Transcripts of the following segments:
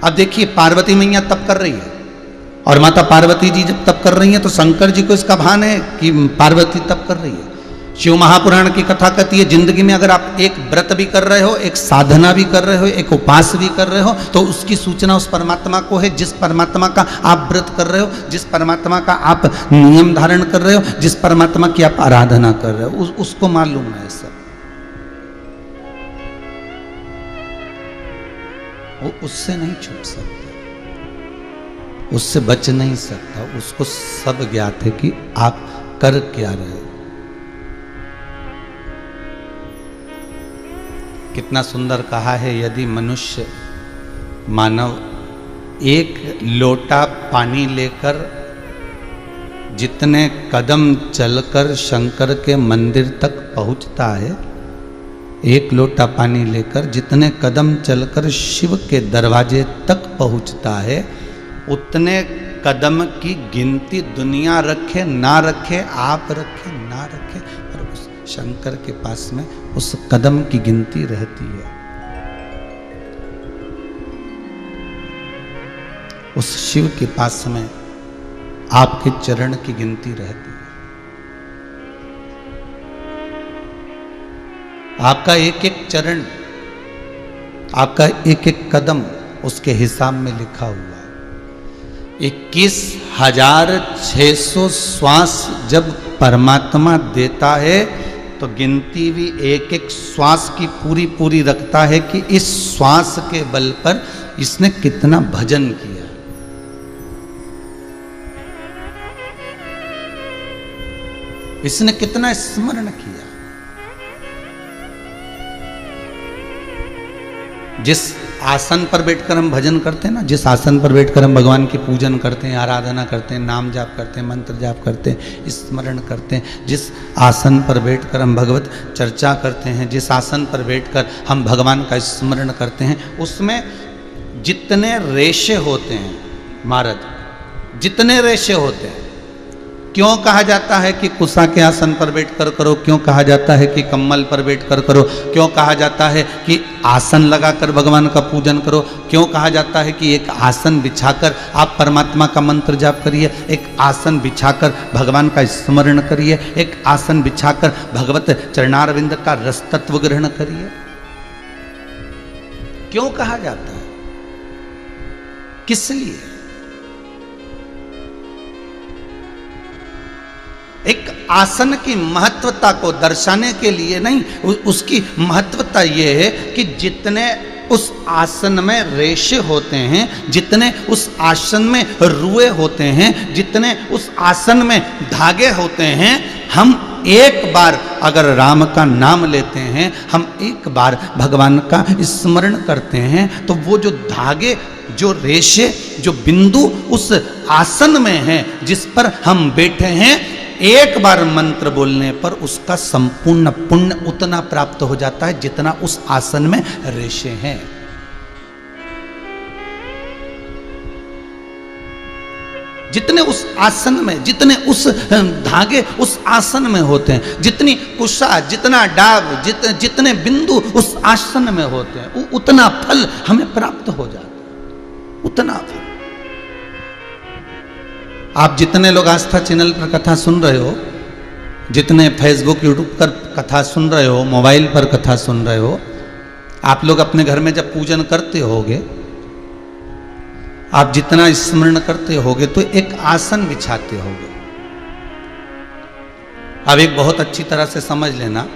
अब देखिए पार्वती मैया तप कर रही है, और माता पार्वती जी जब तप कर रही हैं तो शंकर जी को इसका भान है कि पार्वती तप कर रही है। शिव महापुराण की कथा कहती है, जिंदगी में अगर आप एक व्रत भी कर रहे हो, एक साधना भी कर रहे हो, एक उपास भी कर रहे हो, तो उसकी सूचना उस परमात्मा को है जिस परमात्मा का आप व्रत कर रहे हो, जिस परमात्मा का आप नियम धारण कर रहे हो, जिस परमात्मा की आप आराधना कर रहे हो, उसको मालूम है सब। वो उससे नहीं छूट सकता, उससे बच नहीं सकता, उसको सब ज्ञात है कि आप कर क्या रहे हो। कितना सुंदर कहा है, यदि मनुष्य मानव एक लोटा पानी लेकर जितने कदम चलकर शंकर के मंदिर तक पहुंचता है, एक लोटा पानी लेकर जितने कदम चलकर शिव के दरवाजे तक पहुंचता है, उतने कदम की गिनती दुनिया रखे ना रखे, आप रखे ना रखे, और उस शंकर के पास में उस कदम की गिनती रहती है। उस शिव के पास में आपके चरण की गिनती रहती है। आपका एक एक चरण, आपका एक एक कदम उसके हिसाब में लिखा हुआ है। 21,600 श्वास जब परमात्मा देता है तो गिनती भी एक एक श्वास की पूरी पूरी रखता है कि इस श्वास के बल पर इसने कितना भजन किया। इसने कितना स्मरण किया। जिस आसन पर बैठकर हम भजन करते हैं ना, जिस आसन पर बैठकर हम भगवान की पूजन करते हैं, आराधना करते हैं, नाम जाप करते हैं, मंत्र जाप करते हैं, स्मरण करते हैं, जिस आसन पर बैठकर हम भगवत चर्चा करते हैं, जिस आसन पर बैठकर हम भगवान का स्मरण करते हैं, उसमें जितने रेशे होते हैं महाराज, जितने रेशे होते हैं। क्यों कहा जाता है कि कुशा के आसन पर बैठकर करो, क्यों कहा जाता है कि कम्बल पर बैठकर करो, क्यों कहा जाता है कि आसन लगाकर भगवान का पूजन करो, क्यों कहा जाता है कि एक आसन बिछाकर आप परमात्मा का मंत्र जाप करिए, एक आसन बिछाकर भगवान का स्मरण करिए, एक आसन बिछाकर भगवत चरणारविंद का रस तत्व ग्रहण करिए। क्यों कहा जाता है, किस लिए? एक आसन की महत्वता को दर्शाने के लिए नहीं, उसकी महत्वता यह है कि जितने उस आसन में रेशे होते हैं, जितने उस आसन में रुए होते हैं, जितने उस आसन में धागे होते हैं, हम एक बार अगर राम का नाम लेते हैं, हम एक बार भगवान का स्मरण करते हैं, तो वो जो धागे, जो रेशे, जो बिंदु उस आसन में है जिस पर हम बैठे हैं, एक बार मंत्र बोलने पर उसका संपूर्ण पुण्य उतना प्राप्त हो जाता है जितना उस आसन में रेशे हैं। जितने उस आसन में, जितने उस धागे उस आसन में होते हैं, जितनी कुशा, जितना डाब, जितने बिंदु उस आसन में होते हैं, उतना फल हमें प्राप्त हो जाता है, उतना फल। आप जितने लोग आस्था चैनल पर कथा सुन रहे हो, जितने फेसबुक यूट्यूब पर कथा सुन रहे हो, मोबाइल पर कथा सुन रहे हो, आप लोग अपने घर में जब पूजन करते होगे, आप जितना स्मरण करते होगे तो एक आसन बिछाते होगे। अब एक बहुत अच्छी तरह से समझ लेना,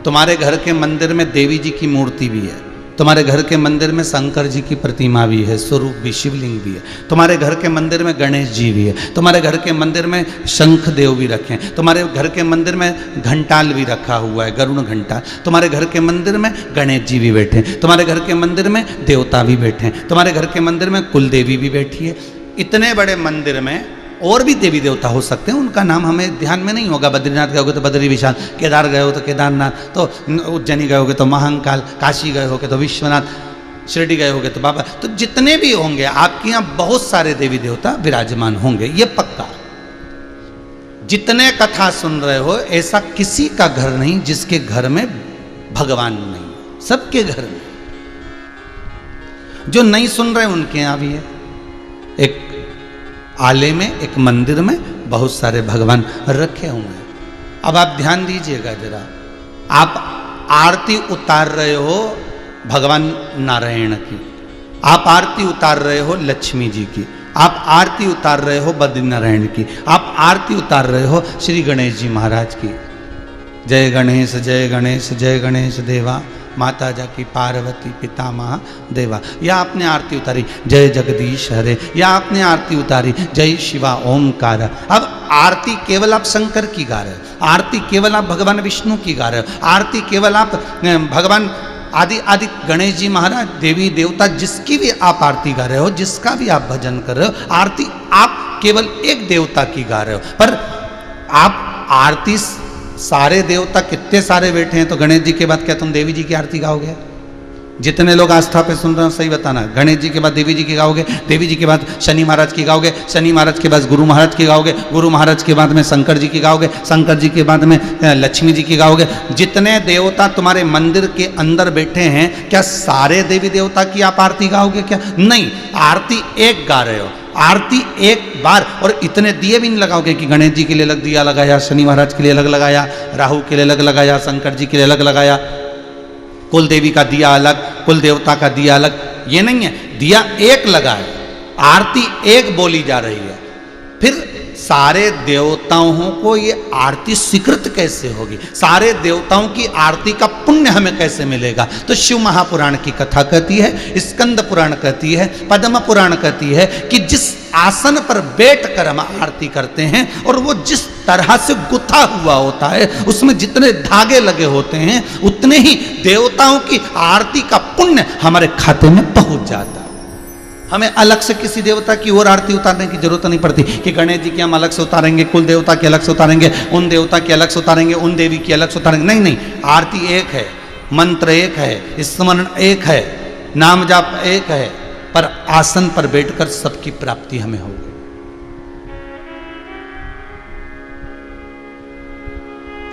तुम्हारे घर के मंदिर में देवी जी की मूर्ति भी है, तुम्हारे घर के मंदिर में शंकर जी की प्रतिमा भी है, स्वरूप भी, शिवलिंग भी है, तुम्हारे घर के मंदिर में गणेश जी भी है, तुम्हारे घर के मंदिर में शंख देव भी रखे हैं, तुम्हारे घर के मंदिर में घंटाल भी रखा हुआ है, गरुण घंटाल, तुम्हारे घर के मंदिर में गणेश जी भी बैठे हैं, तुम्हारे घर के मंदिर में देवता भी बैठे हैं, तुम्हारे घर के मंदिर में कुल देवी भी बैठी है। इतने बड़े मंदिर में और भी देवी देवता हो सकते हैं, उनका नाम हमें ध्यान में नहीं होगा। बद्रीनाथ गए होगे तो बद्री विशाल, केदार गए हो तो केदारनाथ, तो उज्जैनी गए होगे तो महाकाल, काशी गए होगे तो विश्वनाथ, शिरडी गए होगे तो बाबा, तो जितने भी होंगे आपके यहाँ बहुत सारे देवी देवता विराजमान होंगे, ये पक्का। जितने कथा सुन रहे हो, ऐसा किसी का घर नहीं जिसके घर में भगवान नहीं, सबके घर में। जो नहीं सुन रहे उनके यहाँ भी है। एक आले में, एक मंदिर में बहुत सारे भगवान रखे हुए हैं। अब आप ध्यान दीजिएगा जरा, आप आरती उतार रहे हो भगवान नारायण की, आप आरती उतार रहे हो लक्ष्मी जी की, आप आरती उतार रहे हो बद्रीनारायण की, आप आरती उतार रहे हो श्री गणेश जी महाराज की। जय गणेश जय गणेश जय गणेश देवा, माता जा की पार्वती पिता महादेवा। या आपने आरती उतारी जय जगदीश हरे, या आपने आरती उतारी जय शिवा ओमकार। अब आरती केवल आप शंकर की गा रहे हो, आरती केवल आप भगवान विष्णु की गा रहे हो, आरती केवल आप भगवान आदि आदि गणेश जी महाराज, देवी देवता, जिसकी भी आप आरती गा रहे हो, जिसका भी आप भजन कर रहे हो, आरती आप केवल एक देवता की गा रहे हो। पर आप आरती सारे देवता कितने सारे बैठे हैं, तो गणेश जी के बाद क्या तुम देवी जी की आरती गाओगे? जितने लोग आस्था पे सुन रहे हो सही बताना, गणेश जी के बाद देवी जी की गाओगे, देवी जी के बाद शनि महाराज की गाओगे, शनि महाराज के बाद गुरु महाराज की गाओगे, गुरु महाराज के बाद में शंकर जी की गाओगे, शंकर जी के बाद में लक्ष्मी जी की गाओगे। जितने देवता तुम्हारे मंदिर के अंदर बैठे हैं, क्या सारे देवी देवता की आप आरती गाओगे क्या? नहीं, आरती एक गा रहे हो, आरती एक बार। और इतने दिए भी नहीं लगाओगे कि गणेश जी के लिए अलग दिया लगाया, शनि महाराज के लिए अलग लगाया, राहु के लिए अलग लगाया, शंकर जी के लिए अलग लगाया, कुल देवी का दिया अलग, कुल देवता का दिया अलग। ये नहीं है, दिया एक लगा है, आरती एक बोली जा रही है। फिर सारे देवताओं को ये आरती स्वीकृत कैसे होगी? सारे देवताओं की आरती का पुण्य हमें कैसे मिलेगा? तो शिव महापुराण की कथा कहती है, स्कंद पुराण कहती है, पद्म पुराण कहती है कि जिस आसन पर बैठकर हम आरती करते हैं और वो जिस तरह से गुथा हुआ होता है, उसमें जितने धागे लगे होते हैं, उतने ही देवताओं की आरती का पुण्य हमारे खाते में पहुंच जाता है। हमें अलग से किसी देवता की और आरती उतारने की जरूरत नहीं पड़ती कि गणेश जी की हम अलग से उतारेंगे, कुल देवता की अलग से उतारेंगे, उन देवता की अलग से उतारेंगे, उन देवी की अलग से उतारेंगे। नहीं नहीं, आरती एक है, मंत्र एक है, स्मरण एक है, नाम जाप एक है, पर आसन पर बैठकर सबकी प्राप्ति हमें होगी।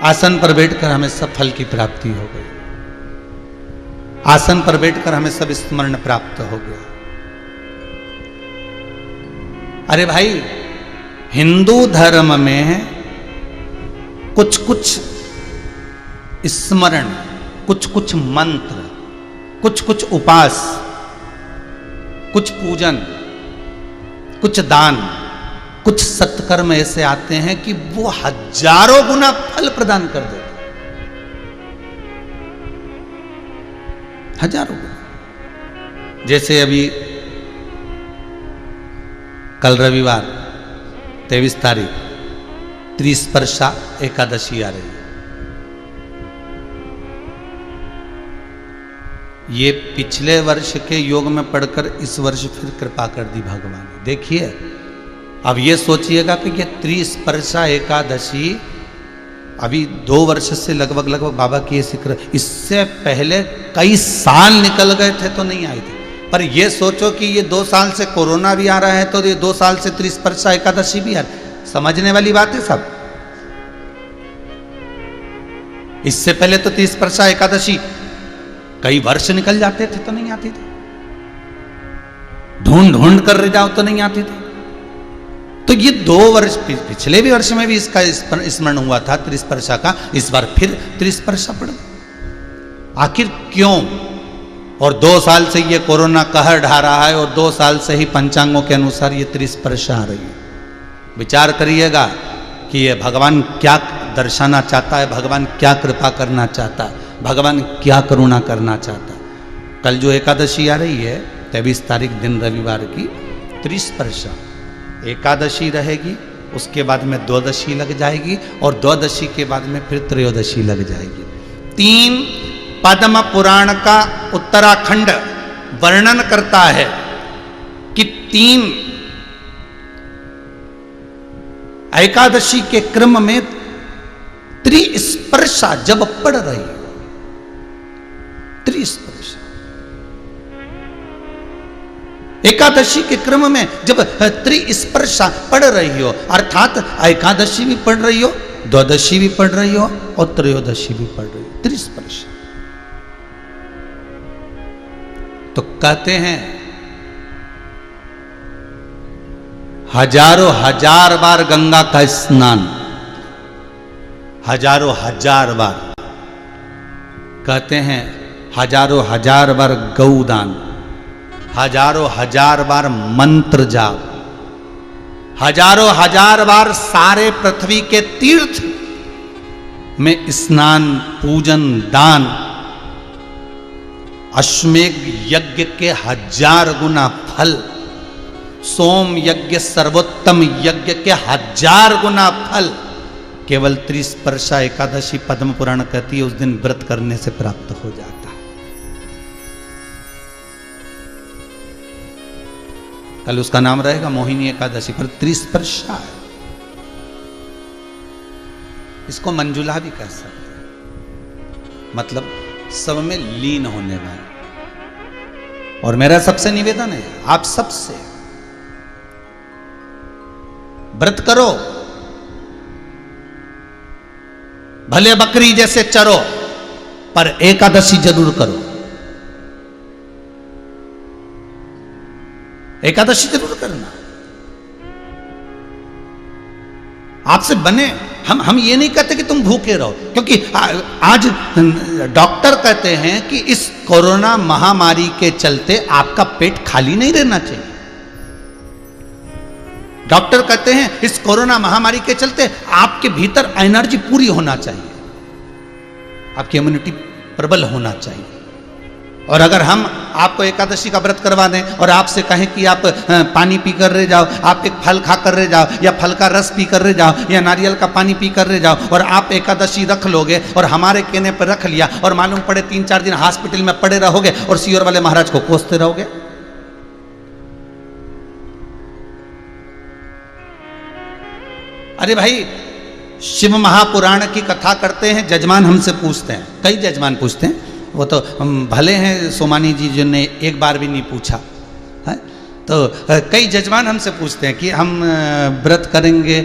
आसन पर बैठकर हमें सब फल की प्राप्ति हो गई, आसन पर बैठकर हमें सब स्मरण प्राप्त हो गया। अरे भाई, हिंदू धर्म में कुछ कुछ स्मरण, कुछ कुछ मंत्र, कुछ कुछ उपास, कुछ पूजन, कुछ दान, कुछ सत्कर्म ऐसे आते हैं कि वो हजारों गुना फल प्रदान कर देते, हजारों गुना। जैसे अभी कल रविवार 23 तारीख त्रिस्पर्शा एकादशी आ रही है। ये पिछले वर्ष के योग में पढ़कर इस वर्ष फिर कृपा कर दी भगवान ने। देखिए, अब ये सोचिएगा कि ये त्रिस्पर्शा एकादशी अभी 2 वर्ष से लगभग बाबा की ये सिक्र, इससे पहले कई साल निकल गए थे तो नहीं आई थी। पर ये सोचो कि ये 2 साल से कोरोना भी आ रहा है, तो ये 2 साल से त्रिस्पर्शा एकादशी भी आ रही है। समझने वाली बात है सब। इससे पहले तो त्रिस्पर्शा एकादशी कई वर्ष निकल जाते थे तो नहीं आती थी, ढूंढ ढूंढ कर रह जाओ तो नहीं आती थी। तो ये 2 वर्ष, पिछले भी वर्ष में भी इसका स्मरण हुआ था त्रिस्पर्शा का, इस बार फिर त्रिस्पर्शा पड़ गई। आखिर क्यों? और 2 साल से ये कोरोना कहर ढा रहा है, और 2 साल से ही पंचांगों के अनुसार ये त्रिस्पर्शा आ रही है। विचार करिएगा कि ये भगवान क्या दर्शाना चाहता है, भगवान क्या कृपा करना चाहता है, भगवान क्या करुणा करना चाहता है। कल जो एकादशी आ रही है 23 तारीख दिन रविवार की, त्रिस्पर्शा एकादशी रहेगी, उसके बाद में द्वादशी लग जाएगी, और द्वादशी के बाद में फिर त्रयोदशी लग जाएगी। 3 पद्म पुराण का उत्तराखंड वर्णन करता है कि 3 एकादशी के क्रम में त्रिस्पर्शा जब पड़ रही है, त्रिस्पर्शा एकादशी के क्रम में जब त्रिस्पर्शा पड़ रही हो, अर्थात एकादशी भी पढ़ रही हो, द्वादशी भी पढ़ रही हो, और त्रयोदशी भी पढ़ रही हो, त्रिस्पर्शा। तो कहते हैं हजारों हजार बार गंगा का स्नान, हजारों हजार बार, कहते हैं हजारों हजार बार गौदान, हजारों हजार बार मंत्र जाप, हजारों हजार बार सारे पृथ्वी के तीर्थ में स्नान, पूजन, दान, अश्वमेध यज्ञ के 1000 गुना फल, सोम यज्ञ सर्वोत्तम यज्ञ के 1000 गुना फल केवल त्रिस्पर्शा एकादशी पद्म पुराण कहती है उस दिन व्रत करने से प्राप्त हो जाता है। कल उसका नाम रहेगा मोहिनी एकादशी, पर त्रिस्पर्शा है। इसको मंजुला भी कह सकते हैं, मतलब सब में लीन होने वाला। और मेरा सबसे निवेदन है आप सबसे, व्रत करो, भले बकरी जैसे चरो, पर एकादशी जरूर करो, एकादशी जरूर करना। आपसे बने, हम ये नहीं कहते कि तुम भूखे रहो, क्योंकि आज डॉक्टर कहते हैं कि इस कोरोना महामारी के चलते आपका पेट खाली नहीं रहना चाहिए। डॉक्टर कहते हैं इस कोरोना महामारी के चलते आपके भीतर एनर्जी पूरी होना चाहिए, आपकी इम्यूनिटी प्रबल होना चाहिए। और अगर हम आपको एकादशी का व्रत करवा दें और आपसे कहें कि आप पानी पी कर रह जाओ, आप एक फल खा कर रह जाओ, या फल का रस पी कर रह जाओ, या नारियल का पानी पी कर रह जाओ, और आप एकादशी रख लोगे और हमारे कहने पर रख लिया, और मालूम पड़े 3-4 दिन हॉस्पिटल में पड़े रहोगे और सीओर वाले महाराज को कोसते रहोगे। अरे भाई, शिव महापुराण की कथा करते हैं, जजमान हमसे पूछते हैं, कई जजमान पूछते हैं, वो तो भले हैं सोमानी जी जिन्होंने एक बार भी नहीं पूछा है, तो कई जजमान हमसे पूछते हैं कि हम व्रत करेंगे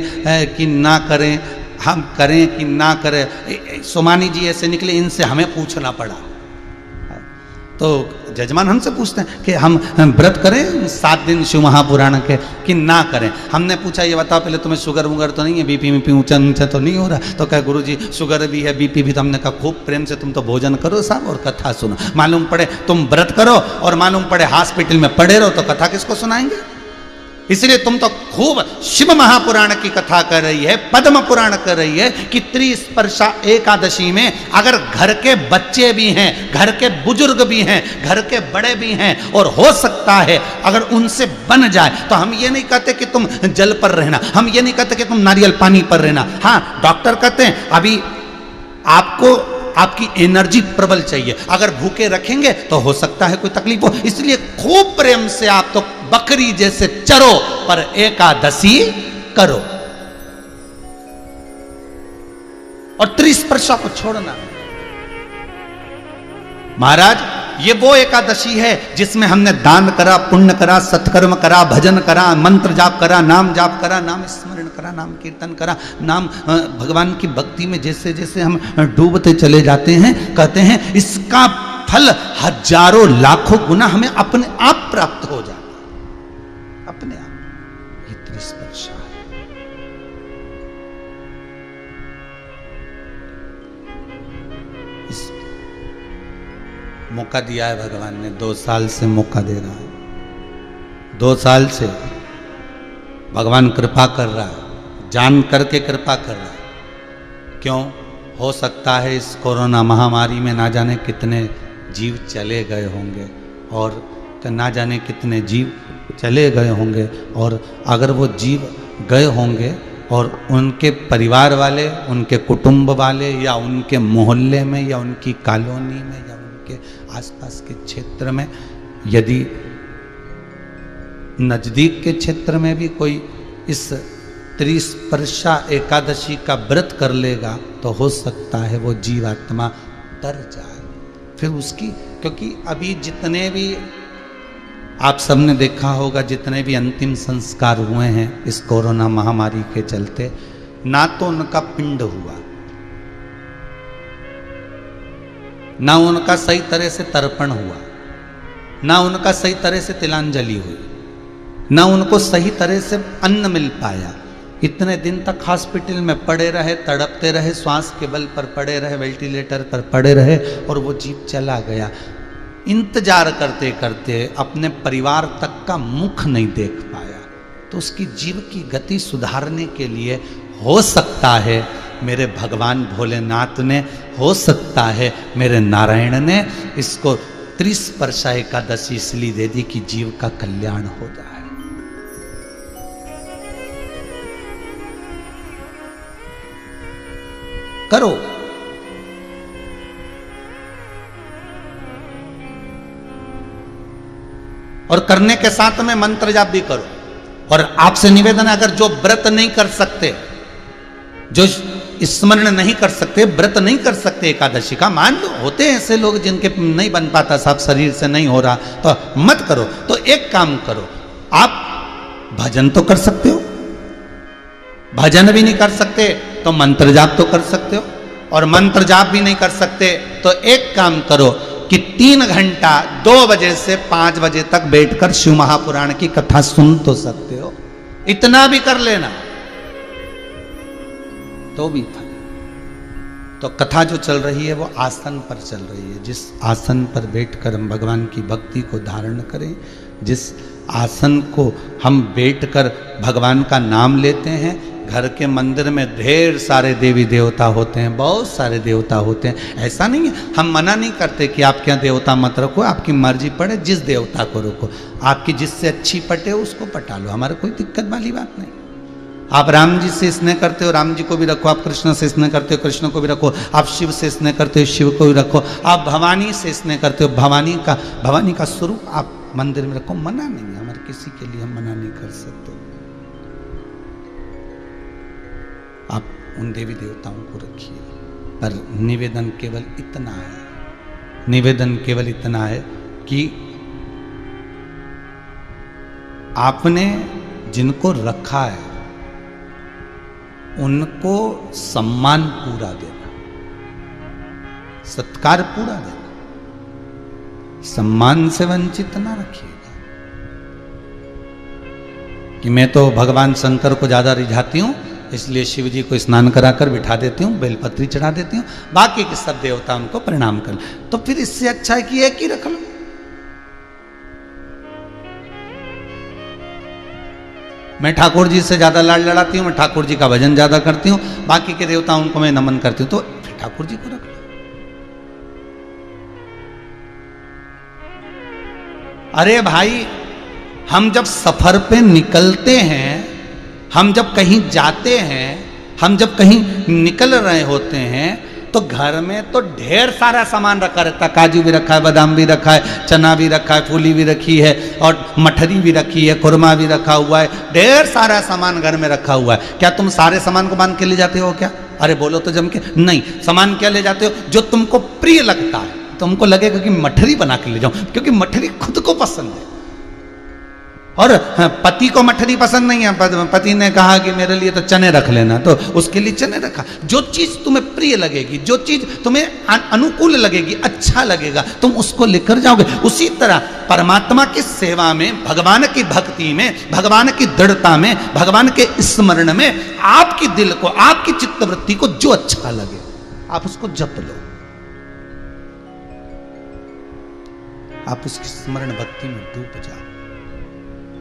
कि ना करें, हम करें कि ना करें। सोमानी जी ऐसे निकले, इनसे हमें पूछना पड़ा। तो जजमान हमसे पूछते हैं कि हम व्रत करें 7 दिन शिव महापुराण के कि ना करें। हमने पूछा ये बताओ पहले तुम्हें शुगर वुगर तो नहीं है, बीपी में ऊंचा नीचा तो नहीं हो रहा? तो कहे गुरुजी शुगर भी है, बीपी भी। तो हमने कहा खूब प्रेम से तुम तो भोजन करो साहब और कथा सुनो। मालूम पड़े तुम व्रत करो और मालूम पड़े हॉस्पिटल में पड़े रहो, तो कथा किसको सुनाएंगे? इसलिए तुम तो खूब शिव महापुराण की कथा कर रही है, पद्म पुराण कर रही है कि त्रिस्पर्शा एकादशी में अगर घर के बच्चे भी हैं, घर के बुजुर्ग भी हैं, घर के बड़े भी हैं, और हो सकता है अगर उनसे बन जाए, तो हम ये नहीं कहते कि तुम जल पर रहना, हम ये नहीं कहते कि तुम नारियल पानी पर रहना। हाँ, डॉक्टर कहते हैं अभी आपको आपकी एनर्जी प्रबल चाहिए, अगर भूखे रखेंगे तो हो सकता है कोई तकलीफ हो। इसलिए खूब प्रेम से आप तो बकरी जैसे चरो, पर एकादशी करो और त्रिस्पर्शा को छोड़ना। महाराज, ये वो एकादशी है जिसमें हमने दान करा, पुण्य करा, सत्कर्म करा, भजन करा, मंत्र जाप करा, नाम जाप करा, नाम स्मरण करा, नाम कीर्तन करा, नाम भगवान की भक्ति में जैसे जैसे हम डूबते चले जाते हैं, कहते हैं इसका फल हजारों लाखों गुना हमें अपने आप प्राप्त हो जाता, अपने आप। ये त्रिस्पर्शा है। मौका दिया है भगवान ने, 2 साल से मौका दे रहा है, 2 साल से भगवान कृपा कर रहा है, जान करके कृपा कर रहा है। क्यों? हो सकता है इस कोरोना महामारी में ना जाने कितने जीव चले गए होंगे, और तो ना जाने कितने जीव चले गए होंगे, और अगर वो जीव गए होंगे और उनके परिवार वाले, उनके कुटुंब वाले, या उनके मोहल्ले में, या उनकी कॉलोनी में, या उनके आसपास के क्षेत्र में, यदि नजदीक के क्षेत्र में भी कोई इस त्रिस्पर्शा एकादशी का व्रत कर लेगा, तो हो सकता है वो जीवात्मा तर जाए। फिर उसकी, क्योंकि अभी जितने भी आप सबने देखा होगा, जितने भी अंतिम संस्कार हुए हैं इस कोरोना महामारी के चलते, ना तो उनका पिंड हुआ, ना उनका सही तरह से तर्पण हुआ, ना उनका सही तरह से तिलांजलि हुई। ना उनको सही तरह से अन्न मिल पाया। इतने दिन तक हॉस्पिटल में पड़े रहे, तड़पते रहे, श्वास के बल पर पड़े रहे, वेंटिलेटर पर पड़े रहे और वो जीव चला गया। इंतजार करते करते अपने परिवार तक का मुख नहीं देख पाया। तो उसकी जीव की गति सुधारने के लिए हो सकता है मेरे भगवान भोलेनाथ ने, हो सकता है मेरे नारायण ने इसको 30 वर्षा एकादशी इसलिए दे दी कि जीव का कल्याण हो जाए। करो, और करने के साथ में मंत्र जाप भी करो। और आपसे निवेदन है, अगर जो व्रत नहीं कर सकते, जो स्मरण नहीं कर सकते, व्रत नहीं कर सकते एकादशी का, मान लो होते हैं ऐसे लोग जिनके नहीं बन पाता, साहब शरीर से नहीं हो रहा, तो मत करो। तो एक काम करो, आप भजन तो कर सकते हो, भजन भी नहीं कर सकते तो मंत्र जाप तो कर सकते हो, और मंत्र जाप भी नहीं कर सकते तो एक काम करो कि 3 घंटा 2 बजे से 5 बजे तक बैठकर शिव महापुराण की कथा सुन तो सकते हो, इतना भी कर लेना तो भी फल। तो कथा जो चल रही है वो आसन पर चल रही है। जिस आसन पर बैठकर हम भगवान की भक्ति को धारण करें, जिस आसन को हम बैठकर भगवान का नाम लेते हैं, घर के मंदिर में ढेर सारे देवी देवता होते हैं, बहुत सारे देवता होते हैं। ऐसा नहीं है, हम मना नहीं करते कि आप क्या देवता मत रखो, आपकी मर्जी पड़े जिस देवता को रखो, आपकी जिससे अच्छी पटे उसको पटा लो, हमारा कोई दिक्कत वाली बात नहीं। आप राम जी से स्नेह करते हो, राम जी को भी रखो, आप कृष्ण से स्नेह करते हो, कृष्ण को भी रखो, आप शिव से स्नेह करते हो, शिव को भी रखो, आप भवानी से स्नेह करते हो, भवानी का स्वरूप आप मंदिर में रखो, मना नहीं है, हमारे किसी के लिए हम मना नहीं कर सकते। आप उन देवी देवताओं को रखिए, पर निवेदन केवल इतना है, निवेदन केवल इतना है कि आपने जिनको रखा है उनको सम्मान पूरा देना, सत्कार पूरा देना, सम्मान से वंचित ना रखिएगा। कि मैं तो भगवान शंकर को ज्यादा रिझाती हूं इसलिए शिव जी को स्नान कराकर बिठा देती हूँ, बेलपत्री चढ़ा देती हूँ, बाकी के सब देवता उनको प्रणाम कर, तो फिर इससे अच्छा है कि एक ही रख लो। मैं ठाकुर जी से ज्यादा लाड लड़ाती हूँ, मैं ठाकुर जी का भजन ज्यादा करती हूँ, बाकी के देवताओं को मैं नमन करती हूँ, तो फिर ठाकुर जी को रख लो। अरे भाई, हम जब सफर पे निकलते हैं, हम जब कहीं जाते हैं, हम जब कहीं निकल रहे होते हैं, तो घर में तो ढेर सारा सामान रखा रहता है, काजू भी रखा है, बादाम भी रखा है, चना भी रखा है, फूली भी रखी है, और मठरी भी रखी है, खुरमा भी रखा हुआ है, ढेर सारा सामान घर में रखा हुआ है। क्या तुम सारे सामान को बांध के ले जाते हो क्या? अरे बोलो तो जम के। नहीं, सामान क्या ले जाते हो? जो तुमको प्रिय लगता है, तुमको लगेगा कि मठरी बना के ले जाऊं, क्योंकि मठरी खुद को पसंद है। और पति को मठरी पसंद नहीं है, पति ने कहा कि मेरे लिए तो चने रख लेना, तो उसके लिए चने रखा। जो चीज तुम्हें प्रिय लगेगी, जो चीज तुम्हें अनुकूल लगेगी, अच्छा लगेगा, तुम उसको लेकर जाओगे। उसी तरह परमात्मा की सेवा में, भगवान की भक्ति में, भगवान की दृढ़ता में, भगवान के स्मरण में आपकी दिल को, आपकी चित्तवृत्ति को जो अच्छा लगे आप उसको जप लो, आप उसकी स्मरण भक्ति में डूब जाओ,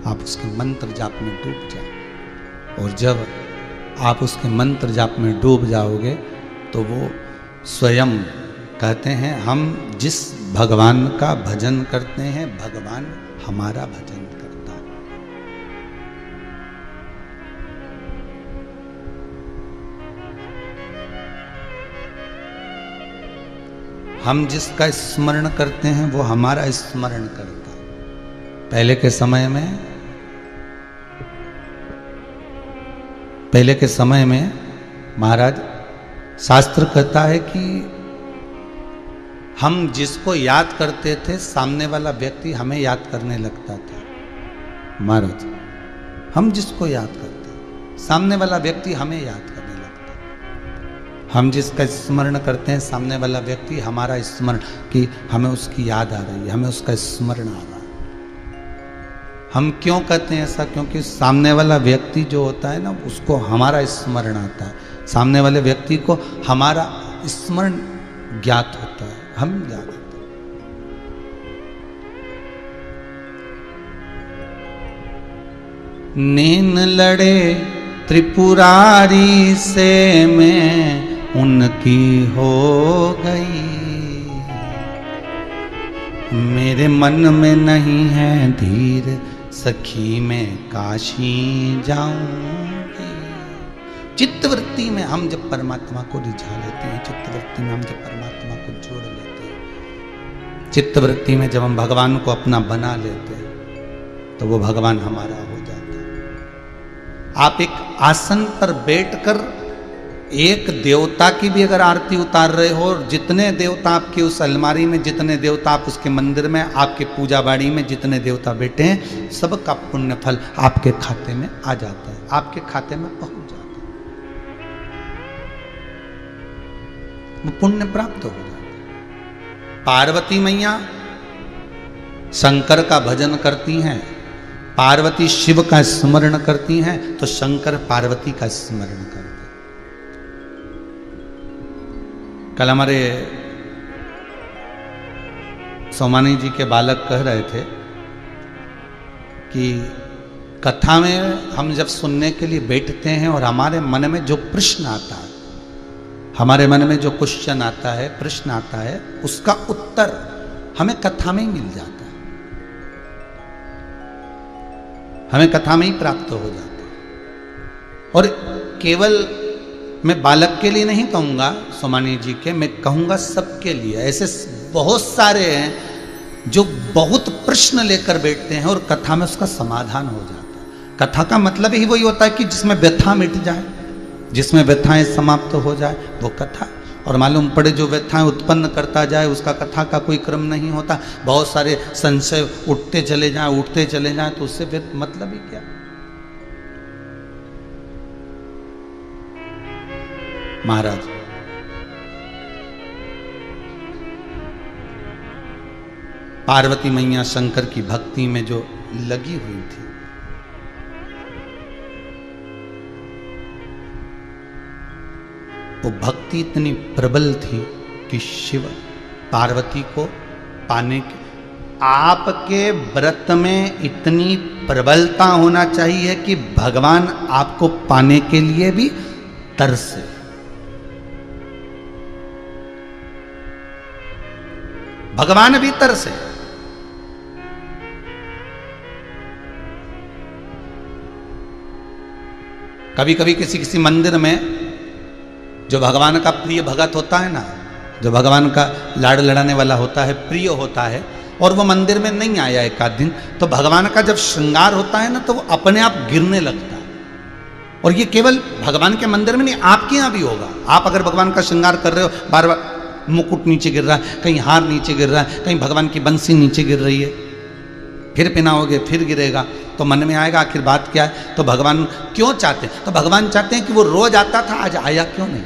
आप उसके मंत्र जाप में डूब जाओ। और जब आप उसके मंत्र जाप में डूब जाओगे तो वो स्वयं कहते हैं, हम जिस भगवान का भजन करते हैं भगवान हमारा भजन करता है। हम जिसका स्मरण करते हैं वो हमारा स्मरण करता है। पहले के समय में महाराज शास्त्र कहता है कि हम जिसको याद करते थे सामने वाला व्यक्ति हमें याद करने लगता था। महाराज, हम जिसको याद करते सामने वाला व्यक्ति हमें याद करने लगता है। हम जिसका स्मरण करते हैं सामने वाला व्यक्ति हमारा स्मरण, कि हमें उसकी याद आ रही है, हमें उसका स्मरण आ रहा है, हम क्यों कहते हैं ऐसा? क्योंकि सामने वाला व्यक्ति जो होता है ना, उसको हमारा स्मरण आता है, सामने वाले व्यक्ति को हमारा स्मरण ज्ञात होता है, हम ज्ञात होते हैं। नैन लड़े त्रिपुरारी से मैं उनकी हो गई, मेरे मन में नहीं है धीर, सखी में काशी जाऊंगी। चित्तवृत्ति में हम जब परमात्मा को रिझा लेते हैं, चित्तवृत्ति में हम जब परमात्मा को जोड़ लेते हैं, चित्तवृत्ति में जब हम भगवान को अपना बना लेते हैं, तो वो भगवान हमारा हो जाता है। आप एक आसन पर बैठकर एक देवता की भी अगर आरती उतार रहे हो, और जितने देवता आपके उस अलमारी में, जितने देवता आप उसके मंदिर में, आपके पूजा बाड़ी में जितने देवता बैठे हैं, सबका पुण्य फल आपके खाते में आ जाता है, आपके खाते में पहुंच जाता है, वो पुण्य प्राप्त हो जाता है। पार्वती मैया शंकर का भजन करती हैं, पार्वती शिव का स्मरण करती हैं, तो शंकर पार्वती का स्मरण करते हैं। कल हमारे सोमानी जी के बालक कह रहे थे कि कथा में हम जब सुनने के लिए बैठते हैं और हमारे मन में जो प्रश्न आता है, हमारे मन में जो क्वेश्चन आता है, प्रश्न आता है, उसका उत्तर हमें कथा में ही मिल जाता है, हमें कथा में ही प्राप्त हो जाता है। और केवल मैं बालक के लिए नहीं कहूँगा सोमानी जी के, मैं कहूँगा सबके लिए। ऐसे बहुत सारे हैं जो बहुत प्रश्न लेकर बैठते हैं और कथा में उसका समाधान हो जाता है। कथा का मतलब ही वही होता है कि जिसमें व्यथा मिट जाए, जिसमें व्यथाएं समाप्त हो जाए, वो कथा। और मालूम पड़े जो व्यथाएं उत्पन्न करता जाए, उसका कथा का कोई क्रम नहीं होता, बहुत सारे संशय उठते चले जाएं, तो उससे फिर मतलब ही क्या। महाराज पार्वती मैया शंकर की भक्ति में जो लगी हुई थी, वो भक्ति इतनी प्रबल थी कि शिव पार्वती को पाने के, आपके व्रत में इतनी प्रबलता होना चाहिए कि भगवान आपको पाने के लिए भी तरसे। भगवान भी तरसे। कभी कभी किसी मंदिर में जो भगवान का प्रिय भगत होता है ना, जो भगवान का लाड़ लड़ाने वाला होता है, प्रिय होता है, और वो मंदिर में नहीं आया एक आध दिन, तो भगवान का जब श्रृंगार होता है ना, तो वो अपने आप गिरने लगता है। और ये केवल भगवान के मंदिर में नहीं, आपके यहाँ भी होगा। आप अगर भगवान का श्रृंगार कर रहे हो, बार बार मुकुट नीचे गिर रहा है, कहीं हार नीचे गिर रहा है, कहीं भगवान की बंसी नीचे गिर रही है, फिर पहनाओगे फिर गिरेगा, तो मन में आएगा आखिर बात क्या है। तो भगवान क्यों चाहते हैं? तो भगवान चाहते हैं कि वो रोज आता था, आज आया क्यों नहीं?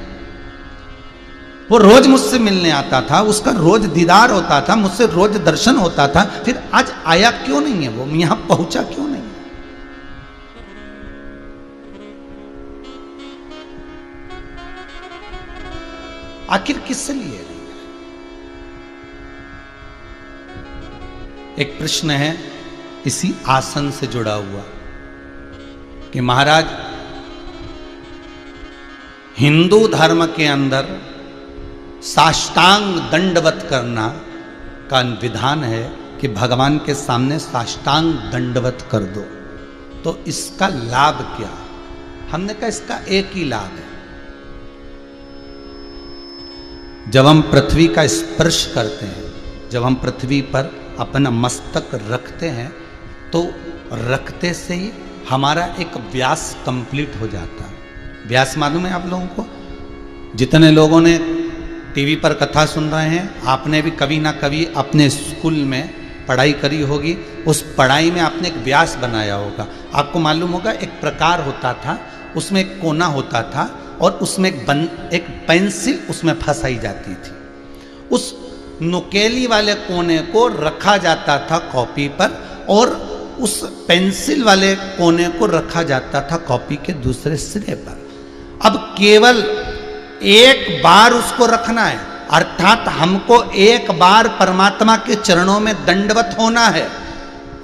वो रोज मुझसे मिलने आता था, उसका रोज दीदार होता था, मुझसे रोज दर्शन होता था, फिर आज आया क्यों नहीं है? वो यहां पहुंचा क्यों नहीं? आखिर किस लिए? एक प्रश्न है इसी आसन से जुड़ा हुआ कि महाराज हिंदू धर्म के अंदर साष्टांग दंडवत करना का विधान है कि भगवान के सामने साष्टांग दंडवत कर दो। तो इसका लाभ क्या? हमने कहा इसका एक ही लाभ है, जब हम पृथ्वी का स्पर्श करते हैं, जब हम पृथ्वी पर अपना मस्तक रखते हैं, तो रखते से ही हमारा एक व्यास कंप्लीट हो जाता है। व्यास मालूम है आप लोगों को? जितने लोगों ने टीवी पर कथा सुन रहे हैं, आपने भी कभी ना कभी अपने स्कूल में पढ़ाई करी होगी, उस पढ़ाई में आपने एक व्यास बनाया होगा। आपको मालूम होगा एक प्रकार होता था, उसमें एक कोना होता था और उसमें एक पेंसिल उसमें फंसाई जाती थी। उस नुकेली वाले कोने को रखा जाता था कॉपी पर और उस पेंसिल वाले कोने को रखा जाता था कॉपी के दूसरे सिरे पर। अब केवल एक बार उसको रखना है, अर्थात हमको एक बार परमात्मा के चरणों में दंडवत होना है।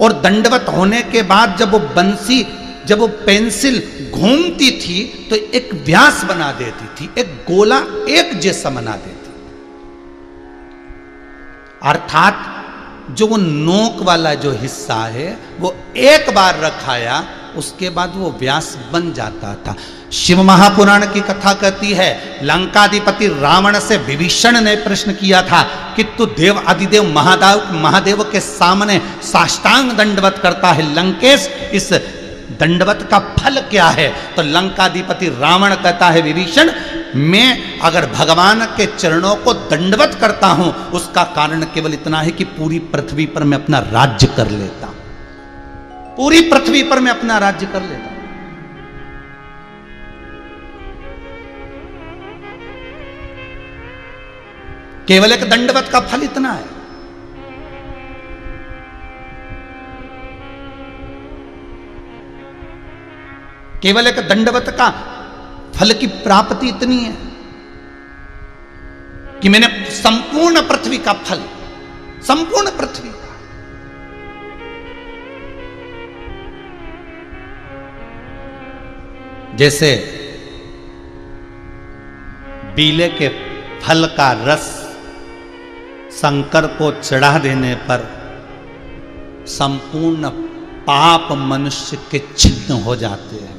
और दंडवत होने के बाद जब वो बंसी, जब वो पेंसिल घूमती थी तो एक व्यास बना देती थी, एक गोला एक जैसा बना देती। अर्थात जो वो नोक वाला जो हिस्सा है वो एक बार रखाया, उसके बाद वो व्यास बन जाता था। शिव महापुराण की कथा कहती है, लंकाधिपति रावण से विभीषण ने प्रश्न किया था कि तू देव आदिदेव महादेव के सामने साष्टांग दंडवत करता है, लंकेश इस दंडवत का फल क्या है? तो लंकाधिपति रावण कहता है, विभीषण मैं अगर भगवान के चरणों को दंडवत करता हूं उसका कारण केवल इतना है कि पूरी पृथ्वी पर मैं अपना राज्य कर लेता हूं, पूरी पृथ्वी पर मैं अपना राज्य कर लेता हूं। केवल एक दंडवत का फल इतना है। केवल एक दंडवत का फल की प्राप्ति इतनी है कि मैंने संपूर्ण पृथ्वी का फल, संपूर्ण पृथ्वी का, जैसे बीले के फल का रस शंकर को चढ़ा देने पर संपूर्ण पाप मनुष्य के छिन्न हो जाते हैं।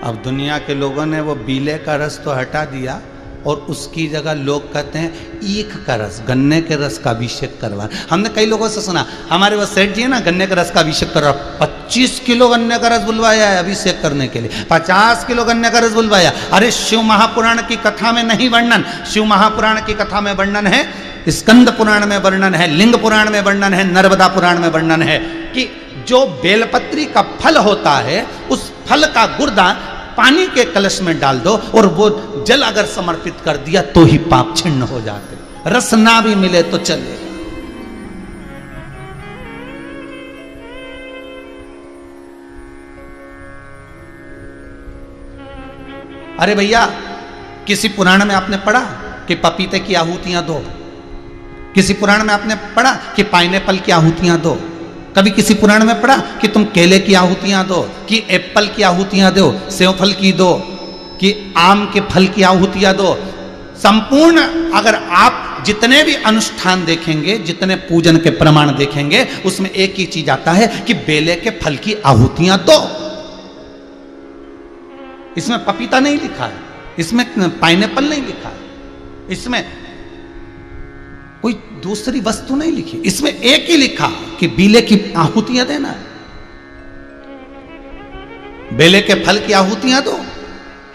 अब दुनिया के लोगों ने वो बीले का रस तो हटा दिया और उसकी जगह लोग कहते हैं ईख का रस, गन्ने के रस का अभिषेक करवा। हमने कई लोगों से सुना, हमारे वो सेठ जी है ना, गन्ने के रस का अभिषेक कर रहा, 25 किलो गन्ने का रस बुलवाया है अभिषेक करने के लिए, 50 किलो गन्ने का रस बुलवाया। अरे शिव महापुराण की कथा में नहीं वर्णन, शिव महापुराण की कथा में वर्णन है, स्कंद पुराण में वर्णन है, लिंग पुराण में वर्णन है, नर्मदा पुराण में वर्णन है कि जो बेलपत्री का फल होता है उस फल का गुर्दा पानी के कलश में डाल दो और वो जल अगर समर्पित कर दिया तो ही पाप छिन्न हो जाते, रस ना भी मिले तो चले। अरे भैया, किसी पुराण में आपने पढ़ा कि पपीते की आहुतियां दो? किसी पुराण में आपने पढ़ा कि पाइनएप्पल की आहुतियां दो? कभी किसी पुराण में पढ़ा कि तुम केले की आहुतियां दो, कि एप्पल की आहुतियां दो, सेव फल की दो, कि आम के फल की आहुतियां दो? संपूर्ण अगर आप जितने भी अनुष्ठान देखेंगे, जितने पूजन के प्रमाण देखेंगे, उसमें एक ही चीज आता है कि बेले के फल की आहुतियां दो। इसमें पपीता नहीं लिखा है, इसमें पाइनएप्पल नहीं लिखा है, इसमें कोई दूसरी वस्तु नहीं लिखी, इसमें एक ही लिखा कि बेले की आहुतियां देना है, बेले के फल की आहुतियां दो,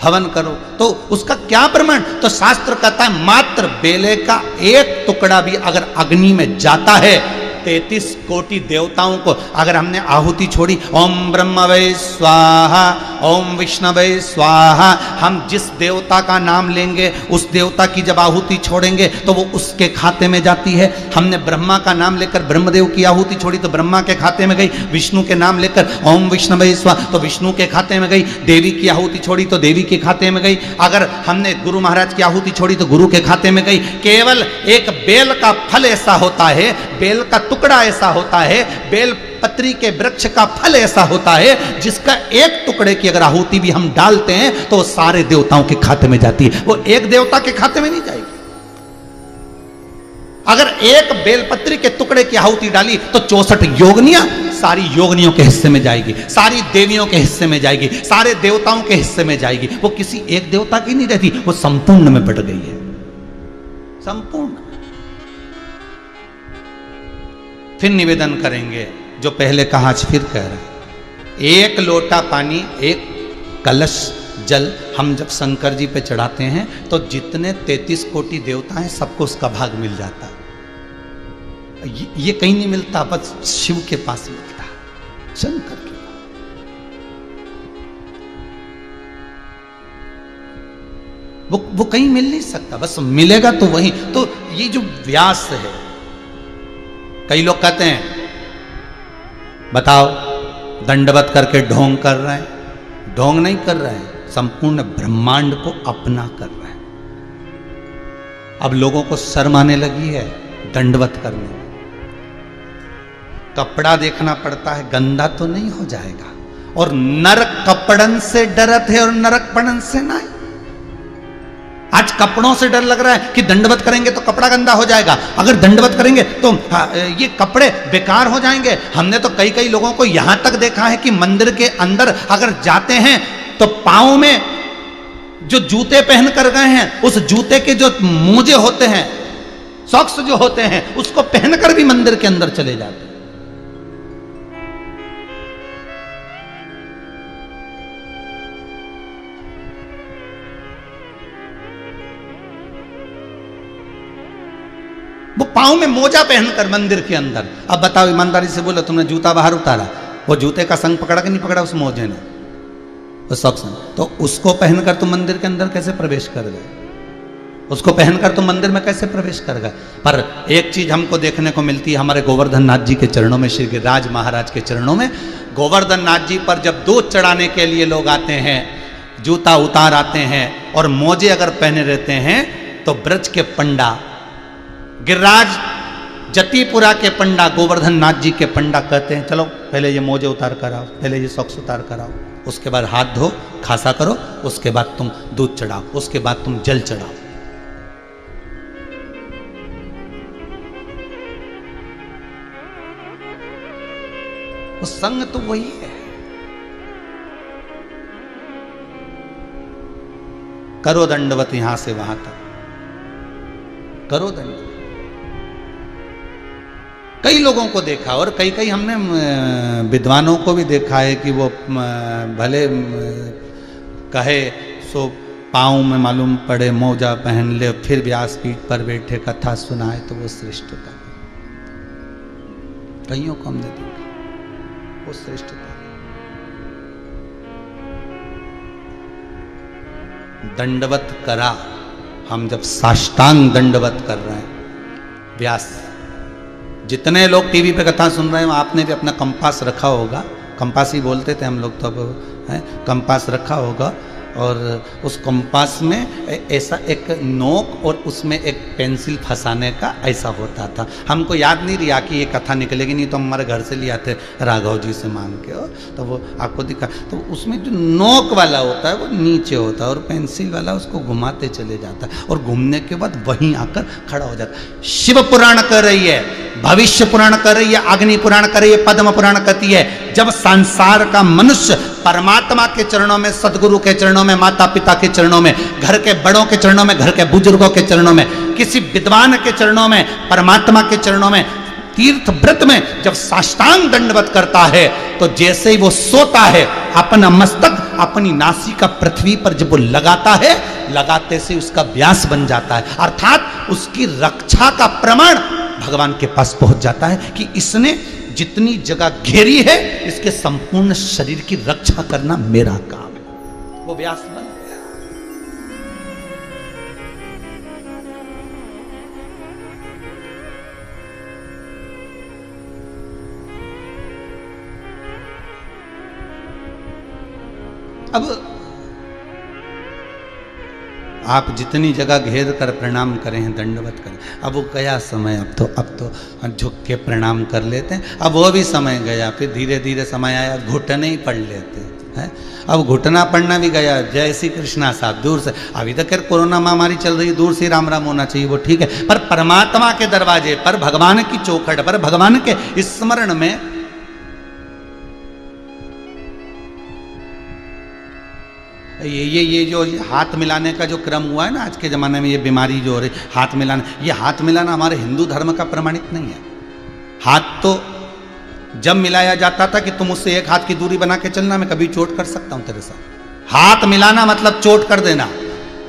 हवन करो। तो उसका क्या प्रमाण? तो शास्त्र कहता है मात्र बेले का एक टुकड़ा भी अगर अग्नि में जाता है, 33 कोटि देवताओं को अगर हमने आहुति छोड़ी, ओम ब्रह्मवे स्वाहा, ओम विष्णवे स्वाहा, हम जिस देवता का नाम लेंगे उस देवता की जब आहुति छोड़ेंगे तो वो उसके खाते में जाती है। हमने ब्रह्मा का नाम लेकर ब्रह्मदेव की आहुति छोड़ी तो ब्रह्मा के खाते में गई, विष्णु के नाम लेकर ओम विष्णवे स्वाहा तो विष्णु के खाते में गई, देवी की आहुति छोड़ी तो देवी के खाते में गई, अगर हमने गुरु महाराज की आहुति छोड़ी तो गुरु के खाते में गई। केवल एक बेल का फल ऐसा होता है, बेल का टुकड़ा ऐसा होता है, बेल पत्री के वृक्ष का फल ऐसा होता है जिसका एक टुकड़े की अगर आहुति भी हम डालते हैं तो सारे देवताओं के खाते में जाती है, वो एक देवता के खाते में नहीं जाएगी। अगर एक बेलपत्री के टुकड़े की आहुति डाली तो 64 योगनियां सारी योगनियों के हिस्से में जाएगी, सारी देवियों के हिस्से में जाएगी, सारे देवताओं के हिस्से में जाएगी, वो किसी एक देवता की नहीं रहती, वो संपूर्ण में बट गई है, संपूर्ण। फिर निवेदन करेंगे जो पहले कहा, आज फिर कह रहे हैं, एक लोटा पानी, एक कलश जल हम जब शंकर जी पे चढ़ाते हैं तो जितने 33 कोटि देवता हैं सबको उसका भाग मिल जाता है। ये कहीं नहीं मिलता, बस शिव के पास मिलता है, शंकर के पास। वो कहीं मिल नहीं सकता, बस मिलेगा तो वही। तो ये जो व्यास है, कई लोग कहते हैं बताओ, दंडवत करके ढोंग कर रहे हैं? ढोंग नहीं कर रहे हैं, संपूर्ण ब्रह्मांड को अपना कर रहे हैं। अब लोगों को शर्म आने लगी है दंडवत करने में। कपड़ा देखना पड़ता है, गंदा तो नहीं हो जाएगा। और नरक कपड़न से डरत है और नरक पड़न से नहीं। आज कपड़ों से डर लग रहा है कि दंडवत करेंगे तो कपड़ा गंदा हो जाएगा, अगर दंडवत करेंगे तो ये कपड़े बेकार हो जाएंगे। हमने तो कई कई लोगों को यहां तक देखा है कि मंदिर के अंदर अगर जाते हैं तो पांव में जो जूते पहन कर गए हैं, उस जूते के जो मोजे होते हैं, सॉक्स जो होते हैं, उसको पहनकर भी मंदिर के अंदर चले जाते हैं। वो पांव में मोजा पहनकर मंदिर के अंदर। अब बताओ, ईमानदारी से बोलो, तुमने जूता बाहर उतारा, वो जूते का संग पकड़ा कि नहीं पकड़ा उस मोजे ने, उस सॉक्स ने? तो उसको पहनकर तुम मंदिर के अंदर कैसे प्रवेश कर गए? उसको पहनकर तुम मंदिर में कैसे प्रवेश कर गए? पर एक चीज हमको देखने को मिलती है हमारे गोवर्धन नाथ जी के चरणों में, श्री गिरिराज महाराज के चरणों में। गोवर्धन नाथ जी पर जब दूध चढ़ाने के लिए लोग आते हैं, जूता उतार आते हैं और मोजे अगर पहने रहते हैं, तो ब्रज के पंडा, गिरिराज जतीपुरा के पंडा, गोवर्धन नाथ जी के पंडा कहते हैं, चलो पहले ये मोजे उतार कर आओ, पहले ये सॉक्स उतार कर आओ, उसके बाद हाथ धो, खासा करो, उसके बाद तुम दूध चढ़ाओ, उसके बाद तुम जल चढ़ाओ। वो संग तो वही है। करो दंडवत यहां से वहां तक, करो दंडवत। कई लोगों को देखा और कई कई हमने विद्वानों को भी देखा है कि वो भले कहे सो पाँव में मालूम पड़े मोजा पहन ले, फिर व्यासपीठ पर बैठे कथा सुनाए तो वो श्रेष्ठता। कईयों को हमने देखा, वो श्रेष्ठता। दंडवत करा, हम जब साष्टांग दंडवत कर रहे हैं, व्यास, जितने लोग टीवी पे कथा सुन रहे हैं, आपने भी अपना कंपास रखा होगा, कंपास ही बोलते थे हम लोग तो, अब है कंपास रखा होगा, और उस कंपास में ऐसा एक नोक और उसमें एक पेंसिल फंसाने का ऐसा होता था। हमको याद नहीं रहा कि ये कथा निकलेगी, नहीं तो हम हमारे घर से ले आते राघव जी से मांग के, हो तो वो आपको दिखा। तो उसमें जो नोक वाला होता है वो नीचे होता है और पेंसिल वाला उसको घुमाते चले जाता है, और घूमने के बाद वहीं आकर खड़ा हो जाता है। शिव पुराण कर रही है, भविष्य पुराण कर रही है, अग्नि पुराण कर रही है, पद्म पुराण कहती है, जब संसार का मनुष्य परमात्मा के चरणों में, सदगुरु के चरणों में, माता पिता के चरणों में, घर के बड़ों के चरणों में, घर के बुजुर्गों के चरणों में, किसी विद्वान के चरणों में, परमात्मा के चरणों में, तीर्थ व्रत में जब साष्टांग दंडवत करता है, तो जैसे ही वो सोता है, अपना मस्तक अपनी नासिका पृथ्वी पर जब वो लगाता है, लगाते से उसका व्यास बन जाता है, अर्थात उसकी रक्षा का प्रमाण भगवान के पास पहुंच जाता है कि इसने जितनी जगह घेरी है, इसके संपूर्ण शरीर की रक्षा करना मेरा काम है। वो व्यास बन गया। अब आप जितनी जगह घेर कर प्रणाम करें, दंडवत करें, अब वो गया समय, अब तो झुक के प्रणाम कर लेते हैं। अब वो भी समय गया, फिर धीरे धीरे समय आया घुटने ही पढ़ लेते हैं। अब घुटना पढ़ना भी गया। जय श्री कृष्णा साहब दूर से, अभी तक कोरोना महामारी चल रही है, दूर से राम राम होना चाहिए, वो ठीक है, पर परमात्मा के दरवाजे पर, भगवान की चौखट पर, भगवान के स्मरण में ये जो हाथ मिलाने का जो क्रम हुआ है ना आज के ज़माने में, ये बीमारी जो हो रही हाथ मिलाना, ये हाथ मिलाना हमारे हिंदू धर्म का प्रमाणित नहीं है। हाथ तो जब मिलाया जाता था कि तुम उससे एक हाथ की दूरी बना के चलना, मैं कभी चोट कर सकता हूं तेरे साथ। हाथ मिलाना मतलब चोट कर देना।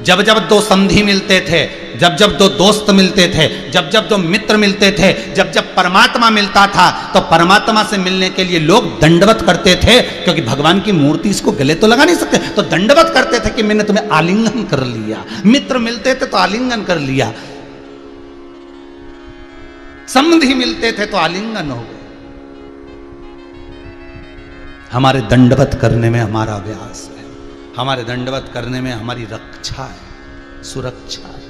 जब जब दो संधि मिलते थे, जब जब दो दोस्त मिलते थे, जब जब दो मित्र मिलते थे, जब जब परमात्मा मिलता था, तो परमात्मा से मिलने के लिए लोग दंडवत करते थे, क्योंकि भगवान की मूर्ति इसको गले तो लगा नहीं सकते, तो दंडवत करते थे कि मैंने तुम्हें आलिंगन कर लिया। मित्र मिलते थे तो आलिंगन कर लिया, संबंधी मिलते थे तो आलिंगन हो गए। हमारे दंडवत करने में हमारा अभ्यास है, हमारे दंडवत करने में हमारी रक्षा है, सुरक्षा है,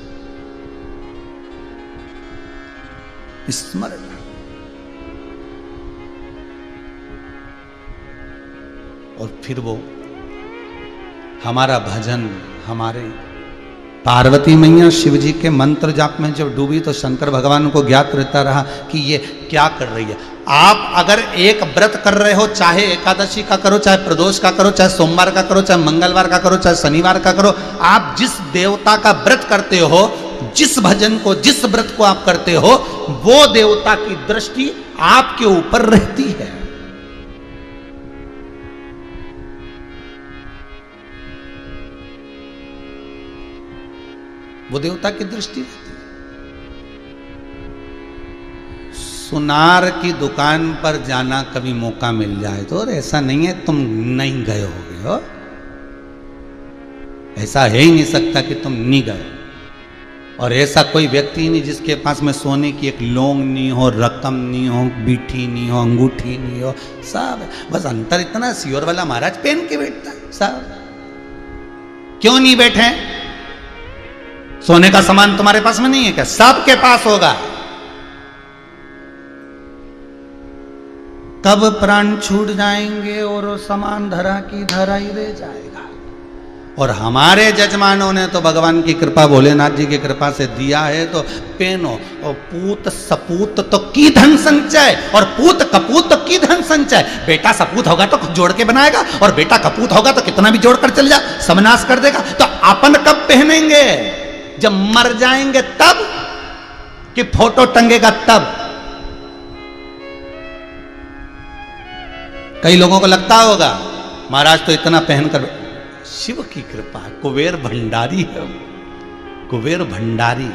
स्मरण। और फिर वो हमारा भजन, हमारे पार्वती मैया शिव जी के मंत्र जाप में जब डूबी तो शंकर भगवान को ज्ञात रहता रहा कि ये क्या कर रही है। आप अगर एक व्रत कर रहे हो, चाहे एकादशी का करो, चाहे प्रदोष का करो, चाहे सोमवार का करो, चाहे मंगलवार का करो, चाहे शनिवार का करो, आप जिस देवता का व्रत करते हो, जिस भजन को, जिस व्रत को आप करते हो, वो देवता की दृष्टि आपके ऊपर रहती है। वो देवता की दृष्टि रहती है। सुनार की दुकान पर जाना कभी मौका मिल जाए तो, और ऐसा नहीं है तुम नहीं गए होगे हो, ऐसा है ही नहीं सकता कि तुम नहीं गए। और ऐसा कोई व्यक्ति नहीं जिसके पास में सोने की एक लौंग नहीं हो, रकम नहीं हो, बीठी नहीं हो, अंगूठी नहीं हो, सब बस अंतर इतना सियोर वाला महाराज पहन के बैठता है। सब क्यों नहीं बैठे? सोने का सामान तुम्हारे पास में नहीं है क्या? सबके पास होगा। कब प्राण छूट जाएंगे और वो सामान धरा की धरा ही रह जाएगा। और हमारे जजमानों ने तो भगवान की कृपा, भोलेनाथ जी की कृपा से दिया है तो पहनो। और पूत सपूत तो की धन संचय, और पूत कपूत तो की धन संचय। बेटा सपूत होगा तो जोड़ के बनाएगा, और बेटा कपूत होगा तो कितना भी जोड़ कर चल जा, समनाश कर देगा। तो अपन कब पहनेंगे? जब मर जाएंगे तब, कि फोटो टंगेगा तब? कई लोगों को लगता होगा महाराज तो इतना पहनकर, शिव की कृपा है, कुबेर भंडारी है। कुबेर भंडारी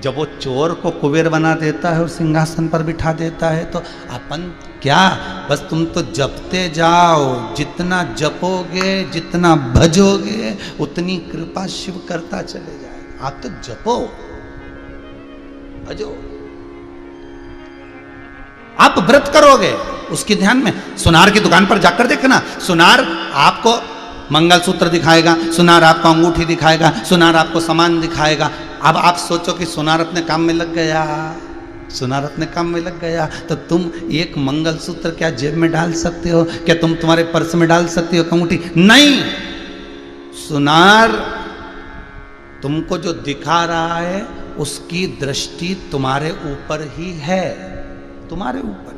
जब वो चोर को कुबेर बना देता है और सिंहासन पर बिठा देता है तो अपन क्या, बस तुम तो जपते जाओ, जितना जपोगे, जितना भजोगे, उतनी कृपा शिव करता चले जाए। आप तो जपो, भजो, आप व्रत करोगे उसके ध्यान में। सुनार की दुकान पर जाकर देखना, सुनार आपको मंगलसूत्र दिखाएगा, सुनार आपको अंगूठी दिखाएगा, सुनार आपको सामान दिखाएगा। अब आप सोचो कि सुनार अपने काम में लग गया, सुनार अपने काम में लग गया, तो तुम एक मंगलसूत्र क्या जेब में डाल सकते हो? क्या तुम तुम्हारे पर्स में डाल सकते हो अंगूठी? नहीं। सुनार तुमको जो दिखा रहा है उसकी दृष्टि तुम्हारे ऊपर ही है, तुम्हारे ऊपर।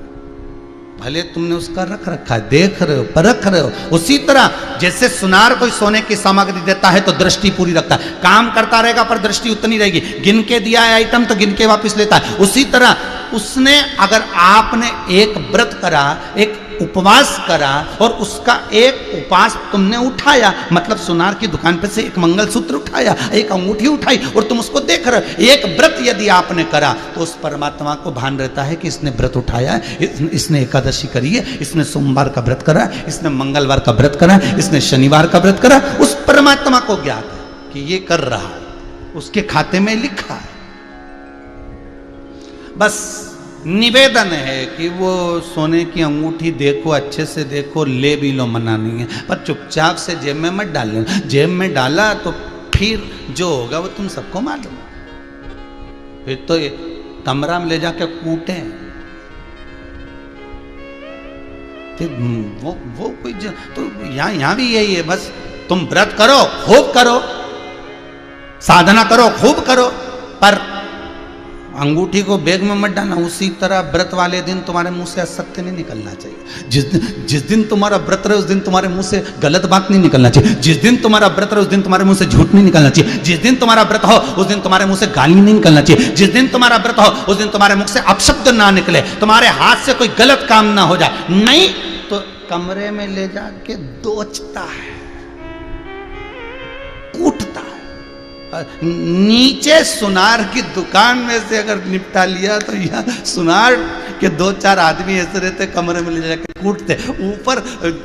भले तुमने उसका रख रखा है, देख रहे हो, परख रहे हो। उसी तरह जैसे सुनार कोई सोने की सामग्री देता है तो दृष्टि पूरी रखता है, काम करता रहेगा पर दृष्टि उतनी रहेगी। गिन के दिया है आइटम तो गिन के वापस लेता है। उसी तरह उसने, अगर आपने एक व्रत करा, एक उपवास करा, और उसका एक उपास तुमने उठाया, मतलब सुनार की दुकान पे से एक मंगलसूत्र उठाया, एक अंगूठी उठाई, और तुम उसको देख रहे हो। एक व्रत यदि आपने करा तो उस परमात्मा को भान रहता है कि इसने व्रत उठाया है, इसने एकादशी करी है, इसने सोमवार का व्रत करा, इसने मंगलवार का व्रत करा, इसने शनिवार का व्रत करा। उस परमात्मा को ज्ञात है कि ये कर रहा है, उसके खाते में लिखा है। बस निवेदन है कि वो सोने की अंगूठी देखो, अच्छे से देखो, ले भी लो, मना नहीं है, पर चुपचाप से जेब में मत डाल लेना। जेब में डाला तो फिर जो होगा वो तुम सबको मालूम, फिर तो कमरा में ले जाकर कूटे। वो कोई तो यहाँ भी यही है, बस तुम व्रत करो, खूब करो, साधना करो, खूब करो, पर अंगूठी को बैग में मत डालना। उसी तरह व्रत वाले दिन तुम्हारे मुंह से असत्य नहीं निकलना चाहिए। जिस दिन तुम्हारा व्रत रहे उस दिन तुम्हारे मुंह से गलत बात नहीं निकलना चाहिए। जिस दिन तुम्हारा व्रत रहे उस दिन तुम्हारे मुंह से झूठ नहीं निकलना चाहिए। जिस दिन तुम्हारा व्रत हो उस दिन तुम्हारे मुंह से गाली नहीं निकलना चाहिए। जिस दिन तुम्हारा व्रत हो उस दिन तुम्हारे मुख से अपशब्द ना निकले, तुम्हारे हाथ से कोई गलत काम ना हो जाए। नहीं तो कमरे में ले जाके दोचता है, कूटता है। नीचे सुनार की दुकान में से अगर निपटा लिया तो यहाँ सुनार के 2-4 आदमी ऐसे रहते कमरे में ले जाके कूटते। ऊपर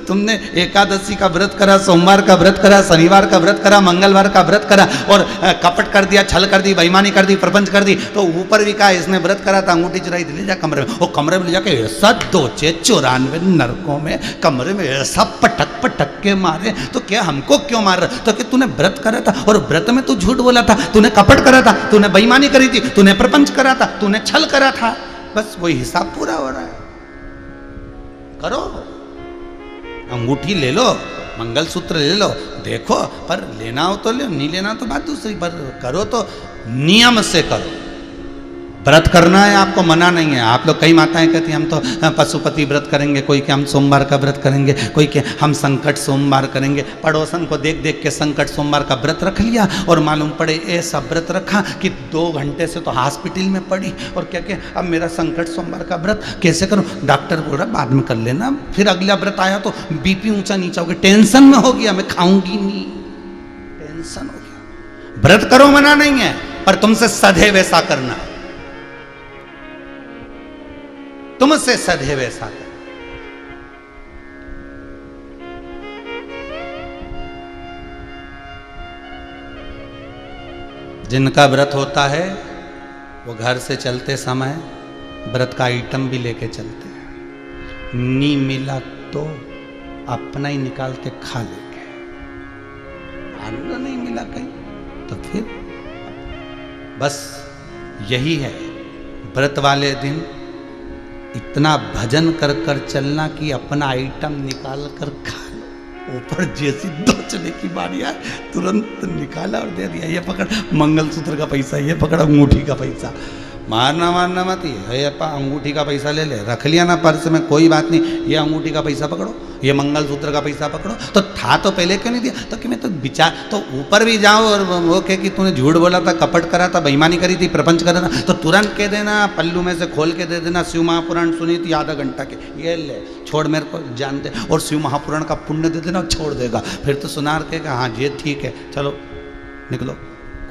तुमने एकादशी का व्रत करा, सोमवार का व्रत करा, शनिवार का व्रत करा, मंगलवार का व्रत करा और कपट कर दिया, छल कर दी, बेईमानी कर दी, प्रपंच कर दी, तो ऊपर भी कहा इसने व्रत करा था, अंगूठी चुराई थी, ले जा कमरे में। वो कमरे में ले जाके ऐसा 94 नरकों में कमरे में ऐसा पटक पटक के मारे। तो क्या हमको क्यों मार रहा? तो कि तूने व्रत करा था और व्रत में तू झूठ बोला था, तूने कपट करा था, तूने बेईमानी करी थी, तूने प्रपंच करा था, तूने छल करा था। बस वही हिसाब पूरा हो रहा है। करो, अंगूठी ले लो, मंगलसूत्र ले लो, देखो, पर लेना हो तो ले, नहीं लेना तो बात दूसरी, पर करो तो नियम से करो। व्रत करना है, आपको मना नहीं है। आप लोग, कई माताएं कहती हैं हम तो पशुपति व्रत करेंगे, कोई के हम सोमवार का व्रत करेंगे, कोई के हम संकट सोमवार करेंगे। पड़ोसन को देख देख के संकट सोमवार का व्रत रख लिया और मालूम पड़े ऐसा व्रत रखा कि 2 घंटे से तो हॉस्पिटल में पड़ी और क्या क्या अब मेरा संकट सोमवार का व्रत कैसे करूं? डॉक्टर बोल रहा बाद में कर लेना। फिर अगला व्रत आया तो बीपी ऊंचा नीचा हो गया, टेंशन में हो गया, मैं खाऊंगी नहीं, टेंशन हो गया। व्रत करो, मना नहीं है, पर तुमसे सधे वैसा करना, तुमसे सधे वैसा कर। जिनका व्रत होता है वो घर से चलते समय व्रत का आइटम भी लेके चलते हैं। नी मिला तो अपना ही निकाल के खा लेंगे, आनंद नहीं मिला कहीं तो फिर बस यही है। व्रत वाले दिन इतना भजन कर कर चलना कि अपना आइटम निकाल कर खा लो। ऊपर जैसी दोचने की बारी आए तुरंत निकाला और दे दिया, ये पकड़ मंगलसूत्र का पैसा, ये पकड़ अंगूठी का पैसा। मारना मारना मत, ये अंगूठी का पैसा ले ले, रख लिया ना पर्स में, कोई बात नहीं, ये अंगूठी का पैसा पकड़ो, ये मंगलसूत्र का पैसा पकड़ो। तो था तो पहले क्यों नहीं दिया? तो कि मैं तो विचार, तो ऊपर भी जाओ और वो कहे कि तूने झूठ बोला था, कपट करा था, बेईमानी करी थी, प्रपंच करा था, तो तुरंत कह देना, पल्लू में से खोल के दे देना, शिव महापुराण सुनी थी आधा घंटा के, ये ले छोड़, मेरे को जान दे, और शिव महापुराण का पुण्य दे देना, छोड़ देगा। फिर तो सुनार कहेगा हाँ ये ठीक है, चलो निकलो,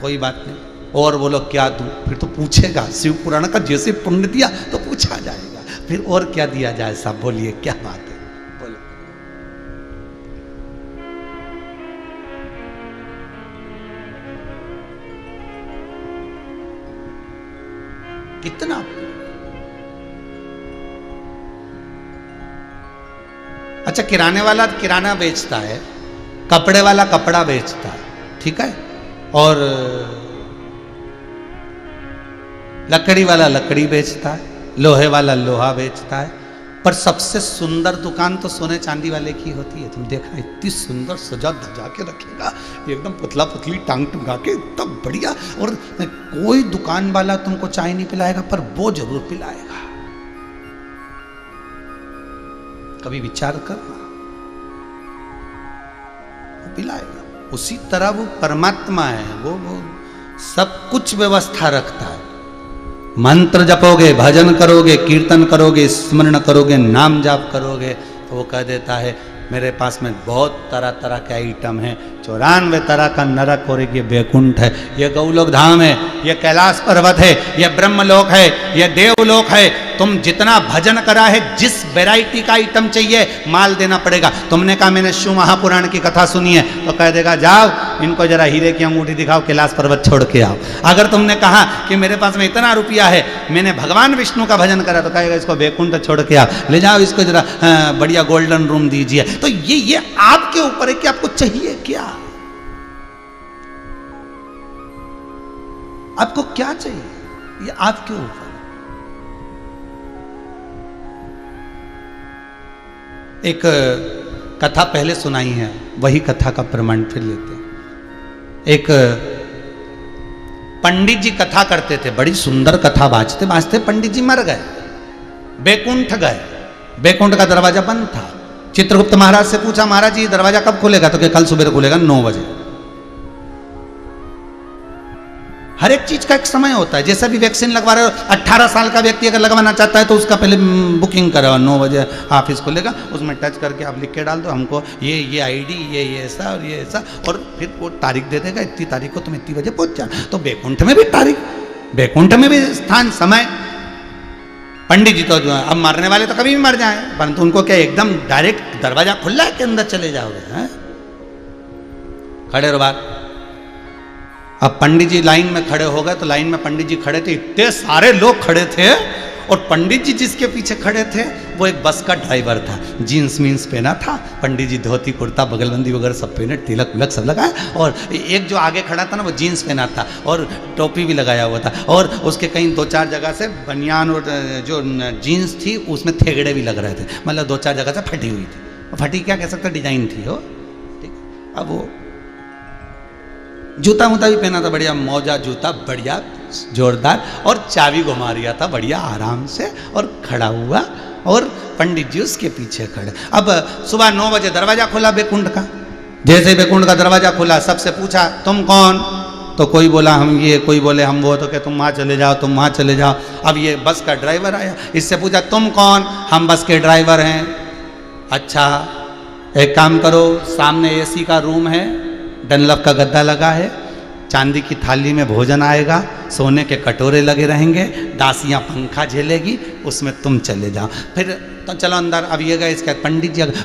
कोई बात नहीं, और बोलो क्या दूं? फिर तो पूछेगा, शिव पुराण का जैसे पुण्य दिया तो पूछा जाएगा, फिर और क्या दिया जाए साहब, बोलिए क्या बात है, बोलो। कितना? अच्छा, किराने वाला किराना बेचता है, कपड़े वाला कपड़ा बेचता है, ठीक है, और लकड़ी वाला लकड़ी बेचता है, लोहे वाला लोहा बेचता है, पर सबसे सुंदर दुकान तो सोने चांदी वाले की होती है। तुम देखना, इतनी सुंदर सजा धजा के रखेगा, एकदम पुतला पुतली टांग टुंगा के, इतना बढ़िया। और कोई दुकान वाला तुमको चाय नहीं पिलाएगा, पर वो जरूर पिलाएगा। कभी विचार करना, वो पिलाएगा। उसी तरह वो परमात्मा है, वो सब कुछ व्यवस्था रखता है। मंत्र जपोगे, भजन करोगे, कीर्तन करोगे, स्मरण करोगे, नाम जाप करोगे, तो वो कह देता है मेरे पास में बहुत तरह तरह के आइटम हैं, 94 तरह का नरक और ये बैकुंठ है, ये गौलोक धाम है, ये कैलाश पर्वत है, ये ब्रह्मलोक है, ये देवलोक है। तुम जितना भजन करा है, जिस वैरायटी का आइटम चाहिए माल देना पड़ेगा। तुमने कहा मैंने शिव महापुराण की कथा सुनी है, तो कह देगा जाओ इनको जरा हीरे की अंगूठी दिखाओ, कैलाश पर्वत छोड़ के आओ। अगर तुमने कहा कि मेरे पास में इतना रुपया है, मैंने भगवान विष्णु का भजन करा, तो कहेगा इसको बैकुंठ छोड़ के आओ, ले जाओ इसको जरा बढ़िया गोल्डन रूम दीजिए। तो ये आपके ऊपर है कि आपको चाहिए क्या, आपको क्या चाहिए, ये आपके ऊपर। एक कथा पहले सुनाई है, वही कथा का प्रमाण फिर लेते हैं। एक पंडित जी कथा करते थे, बड़ी सुंदर कथा बाजते बाजते पंडित जी मर गए, बैकुंठ गए। बैकुंठ का दरवाजा बंद था। चित्रगुप्त महाराज से पूछा, महाराज जी दरवाजा कब खुलेगा? तो कल सुबह खुलेगा 9 बजे। हर एक चीज का एक समय होता है। जैसे भी वैक्सीन लगवा रहे हो, 18 साल का व्यक्ति अगर लगवाना चाहता है तो उसका पहले बुकिंग कराओ, 9 बजे ऑफिस खुलेगा, उसमें टच करके आप लिख के डाल दो हमको ये आईडी, ये ऐसा और ये ऐसा, और फिर वो तारीख दे देगा, इतनी तारीख को तुम इतनी बजे पहुंच जाना। तो बैकुंठ में भी तारीख, बैकुंठ में भी स्थान, समय। पंडित जी तो अब मरने वाले तो कभी भी मर जाए, परंतु उनको क्या एकदम डायरेक्ट दरवाजा खुला है कि अंदर चले जाओगे? हैं? खड़े रहो बाहर। अब पंडित जी लाइन में खड़े हो गए, तो लाइन में पंडित जी खड़े थे, इतने सारे लोग खड़े थे, और पंडित जी जिसके पीछे खड़े थे वो एक बस का ड्राइवर था। जीन्स मीन्स पहना था, पंडित जी धोती कुर्ता बगलबंदी वगैरह सब पहने, तिलक विलक सब लगाए, और एक जो आगे खड़ा था ना वो जीन्स पहना था और टोपी भी लगाया हुआ था, और उसके कहीं 2-4 जगह से बनियान और जो जीन्स थी उसमें थेगड़े भी लग रहे थे, मतलब 2-4 जगह से फटी हुई थी। फटी क्या कह सकते, डिजाइन थी हो, ठीक। अब वो जूता वूता भी पहना था, बढ़िया मौजा जूता, बढ़िया जोरदार, और चाबी घुमा रिया था बढ़िया आराम से, और खड़ा हुआ, और पंडित जी उसके पीछे खड़े। अब सुबह 9 बजे दरवाजा खुला बैकुंठ का। जैसे बैकुंठ का दरवाजा खुला, सबसे पूछा तुम कौन? तो कोई बोला हम ये, कोई बोले हम वो, तो क्या तुम वहाँ चले जाओ, तुम वहाँ चले जाओ। अब ये बस का ड्राइवर आया, इससे पूछा तुम कौन? हम बस के ड्राइवर हैं। अच्छा एक काम करो, सामने एसी का रूम है, डनलप का गद्दा लगा है, चांदी की थाली में भोजन आएगा, सोने के कटोरे लगे रहेंगे, दासियां पंखा झेलेगी, उसमें तुम चले जाओ। फिर तो चलो अंदर। अब ये गए, इसके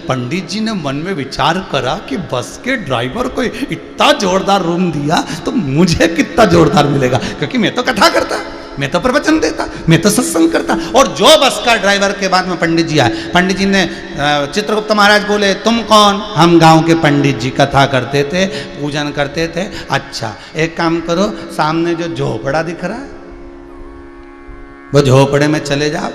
पंडित जी ने मन में विचार करा कि बस के ड्राइवर को इतना जोरदार रूम दिया तो मुझे कितना जोरदार मिलेगा, क्योंकि मैं तो कथा करता, मैं तो प्रवचन देता, मैं तो सत्संग करता। और जो बस का ड्राइवर के बाद में पंडित जी आए, पंडित जी ने चित्रगुप्त महाराज बोले तुम कौन? हम गांव के पंडित जी, कथा करते थे, पूजन करते थे। अच्छा एक काम करो, सामने जो झोपड़ा दिख रहा है वो झोपड़े में चले जाओ,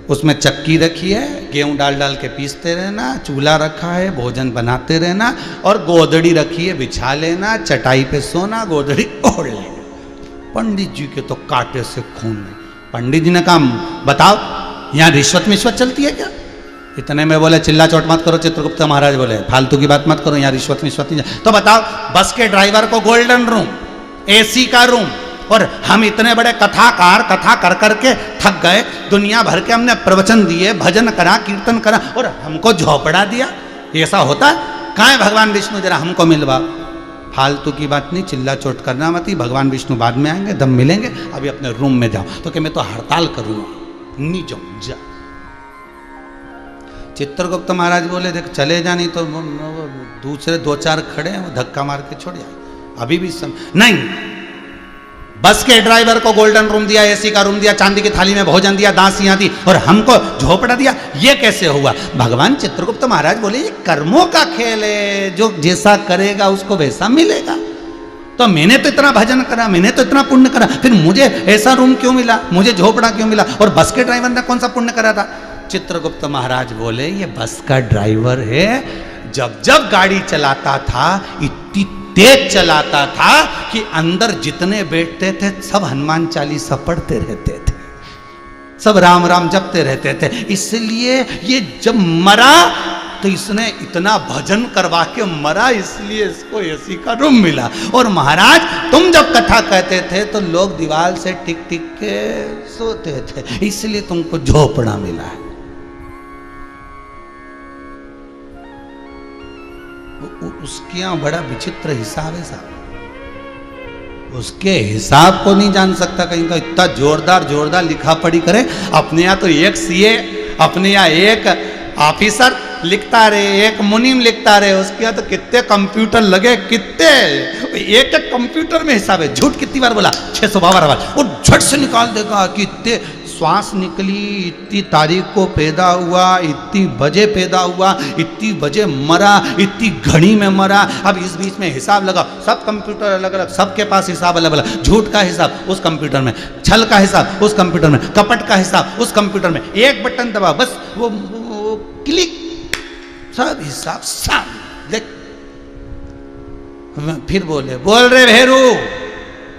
उसमें चक्की रखी है, गेहूं डाल डाल के पीसते रहना, चूल्हा रखा है, भोजन बनाते रहना, और गोदड़ी रखी है, बिछा लेना, चटाई पे सोना, गोदड़ी ओढ़ लेना। पंडित जी के तो कांटे से खून में। पंडित जी ने कहा बताओ यहाँ रिश्वत मिश्वत चलती है क्या? इतने में बोले चिल्ला चोट मत करो, चित्रगुप्त महाराज बोले फालतू की बात मत करो, यहाँ रिश्वत मिश्वत नहीं। तो बताओ, बस के ड्राइवर को गोल्डन रूम, एसी का रूम, और हम इतने बड़े कथाकार कथा कर करके थक गए, दुनिया भर के हमने प्रवचन दिए, भजन करा, कीर्तन करा, और हमको झोपड़ा दिया? ऐसा होता है? कहाँ है भगवान विष्णु, जरा हमको मिलवाओ। फालतू की बात नहीं, चिल्ला चोट करना मत ही, भगवान विष्णु बाद में आएंगे, दम मिलेंगे, अभी अपने रूम में जाओ। तो कि मैं तो हड़ताल करूँगा, नहीं जाऊँ, जा। चित्रगुप्त महाराज बोले देख चले जा, नहीं तो दूसरे 2-4 खड़े हैं, वो धक्का मार के छोड़ जाए। अभी भी नहीं, बस के ड्राइवर को गोल्डन रूम दिया, एसी का रूम दिया, चांदी की थाली में भोजन दिया, दासियां दी, और हमको झोपड़ा दिया, ये कैसे हुआ? भगवान चित्रगुप्त महाराज बोले ये कर्मों का खेल है, जो जैसा करेगा उसको वैसा मिलेगा। तो मैंने तो इतना भजन करा, मैंने तो इतना पुण्य करा, फिर मुझे ऐसा रूम क्यों मिला, मुझे झोपड़ा क्यों मिला? और बस के ड्राइवर ने कौन सा पुण्य करा था? चित्रगुप्त महाराज बोले ये बस का ड्राइवर है, जब जब गाड़ी चलाता था इतनी तेज चलाता था कि अंदर जितने बैठते थे सब हनुमान चालीसा पढ़ते रहते थे, सब राम राम जपते रहते थे। इसलिए ये जब मरा तो इसने इतना भजन करवा के मरा, इसलिए इसको एसी का रूम मिला। और महाराज तुम जब कथा कहते थे तो लोग दीवार से टिक टिक के सोते थे, इसलिए तुमको झोपड़ा मिला है। उसके यहाँ बड़ा विचित्र हिसाब है साहब, उसके हिसाब को नहीं जान सकता कहीं का, इतना जोरदार जोरदार लिखा पढ़ी करे। अपने यहाँ तो एक सीए, अपने यहाँ एक ऑफिसर लिखता रहे, एक मुनीम लिखता रहे, उसके यहाँ तो कितने कंप्यूटर लगे, कितने एक एक कंप्यूटर में हिसाब है। झूठ कितनी बार बोला? 652 बार, वो झट से निकाल देगा कि इतने श्वास निकली, इतनी तारीख को पैदा हुआ, इतनी बजे पैदा हुआ, इतनी बजे मरा, इतनी घड़ी में मरा। अब इस बीच में हिसाब लगा, सब कंप्यूटर अलग अलग, सबके पास हिसाब अलग अलग। झूठ का हिसाब उस कंप्यूटर में, छल का हिसाब उस कंप्यूटर में, कपट का हिसाब उस कंप्यूटर में। एक बटन दबा बस वो क्लिक, सब हिसाब सामने। फिर बोले बोल रहे भेरू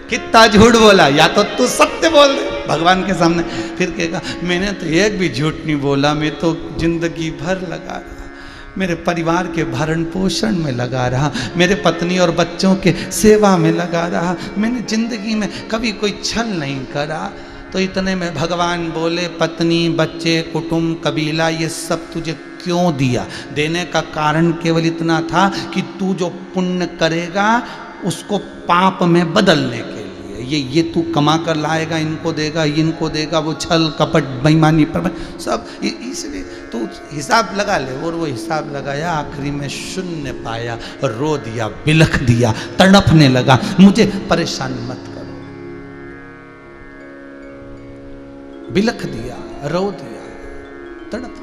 कितना झूठ बोला, या तो तू सत्य बोल रहे भगवान के सामने। फिर कहेगा मैंने तो एक भी झूठ नहीं बोला, मैं तो जिंदगी भर लगा रहा, मेरे परिवार के भरण पोषण में लगा रहा, मेरे पत्नी और बच्चों के सेवा में लगा रहा, मैंने जिंदगी में कभी कोई छल नहीं करा। तो इतने में भगवान बोले, पत्नी, बच्चे, कुटुंब, कबीला, ये सब तुझे क्यों दिया? देने का कारण केवल इतना था कि तू जो पुण्य करेगा उसको पाप में बदलने के लिए, ये तू कमा कर लाएगा, इनको देगा, वो छल कपट बेईमानी पर सब, इसलिए तो हिसाब लगा ले। और वो हिसाब लगाया, आखिरी में शून्य पाया, रो दिया, बिलख दिया, तड़पने लगा, मुझे परेशान मत करो। बिलख दिया, रो दिया, तड़प।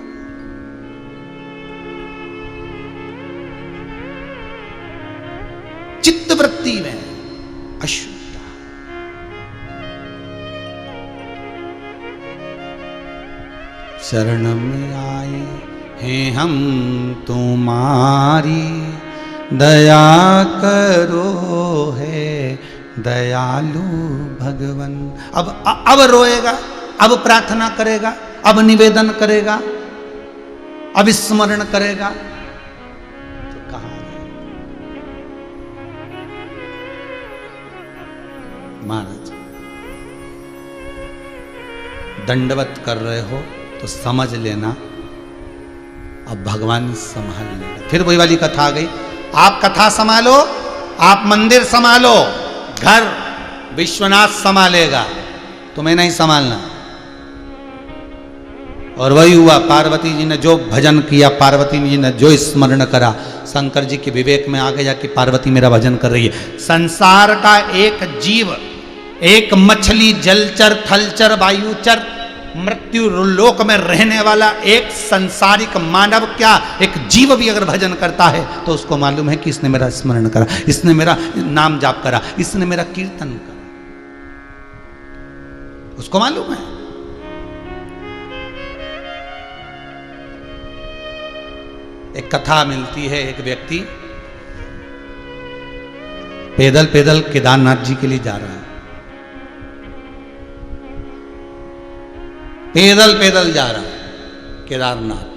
चित्तवृत्ति में अशुद्धता। शरण में आए हैं हम तुम्हारी, दया करो है दयालु भगवन। अब रोएगा, अब प्रार्थना करेगा, अब निवेदन करेगा, अब स्मरण करेगा, तो कहां महाराज दंडवत कर रहे हो तो समझ लेना अब भगवान संभाल लेगा। फिर वही वाली कथा आ गई, आप कथा संभालो, आप मंदिर संभालो, घर विश्वनाथ संभालेगा, तुम्हें नहीं संभालना। और वही हुआ, पार्वती जी ने जो भजन किया, पार्वती जी ने जो स्मरण करा, शंकर जी के विवेक में आ गया कि पार्वती मेरा भजन कर रही है। संसार का एक जीव, एक मछली, जलचर, थलचर, वायुचर, मृत्यु लोक में रहने वाला एक संसारिक मानव, क्या एक जीव भी अगर भजन करता है तो उसको मालूम है कि इसने मेरा स्मरण करा, इसने मेरा नाम जाप करा, इसने मेरा कीर्तन करा, उसको मालूम है। एक कथा मिलती है, एक व्यक्ति पैदल पैदल केदारनाथ जी के लिए जा रहा है, पैदल पैदल जा रहा है केदारनाथ।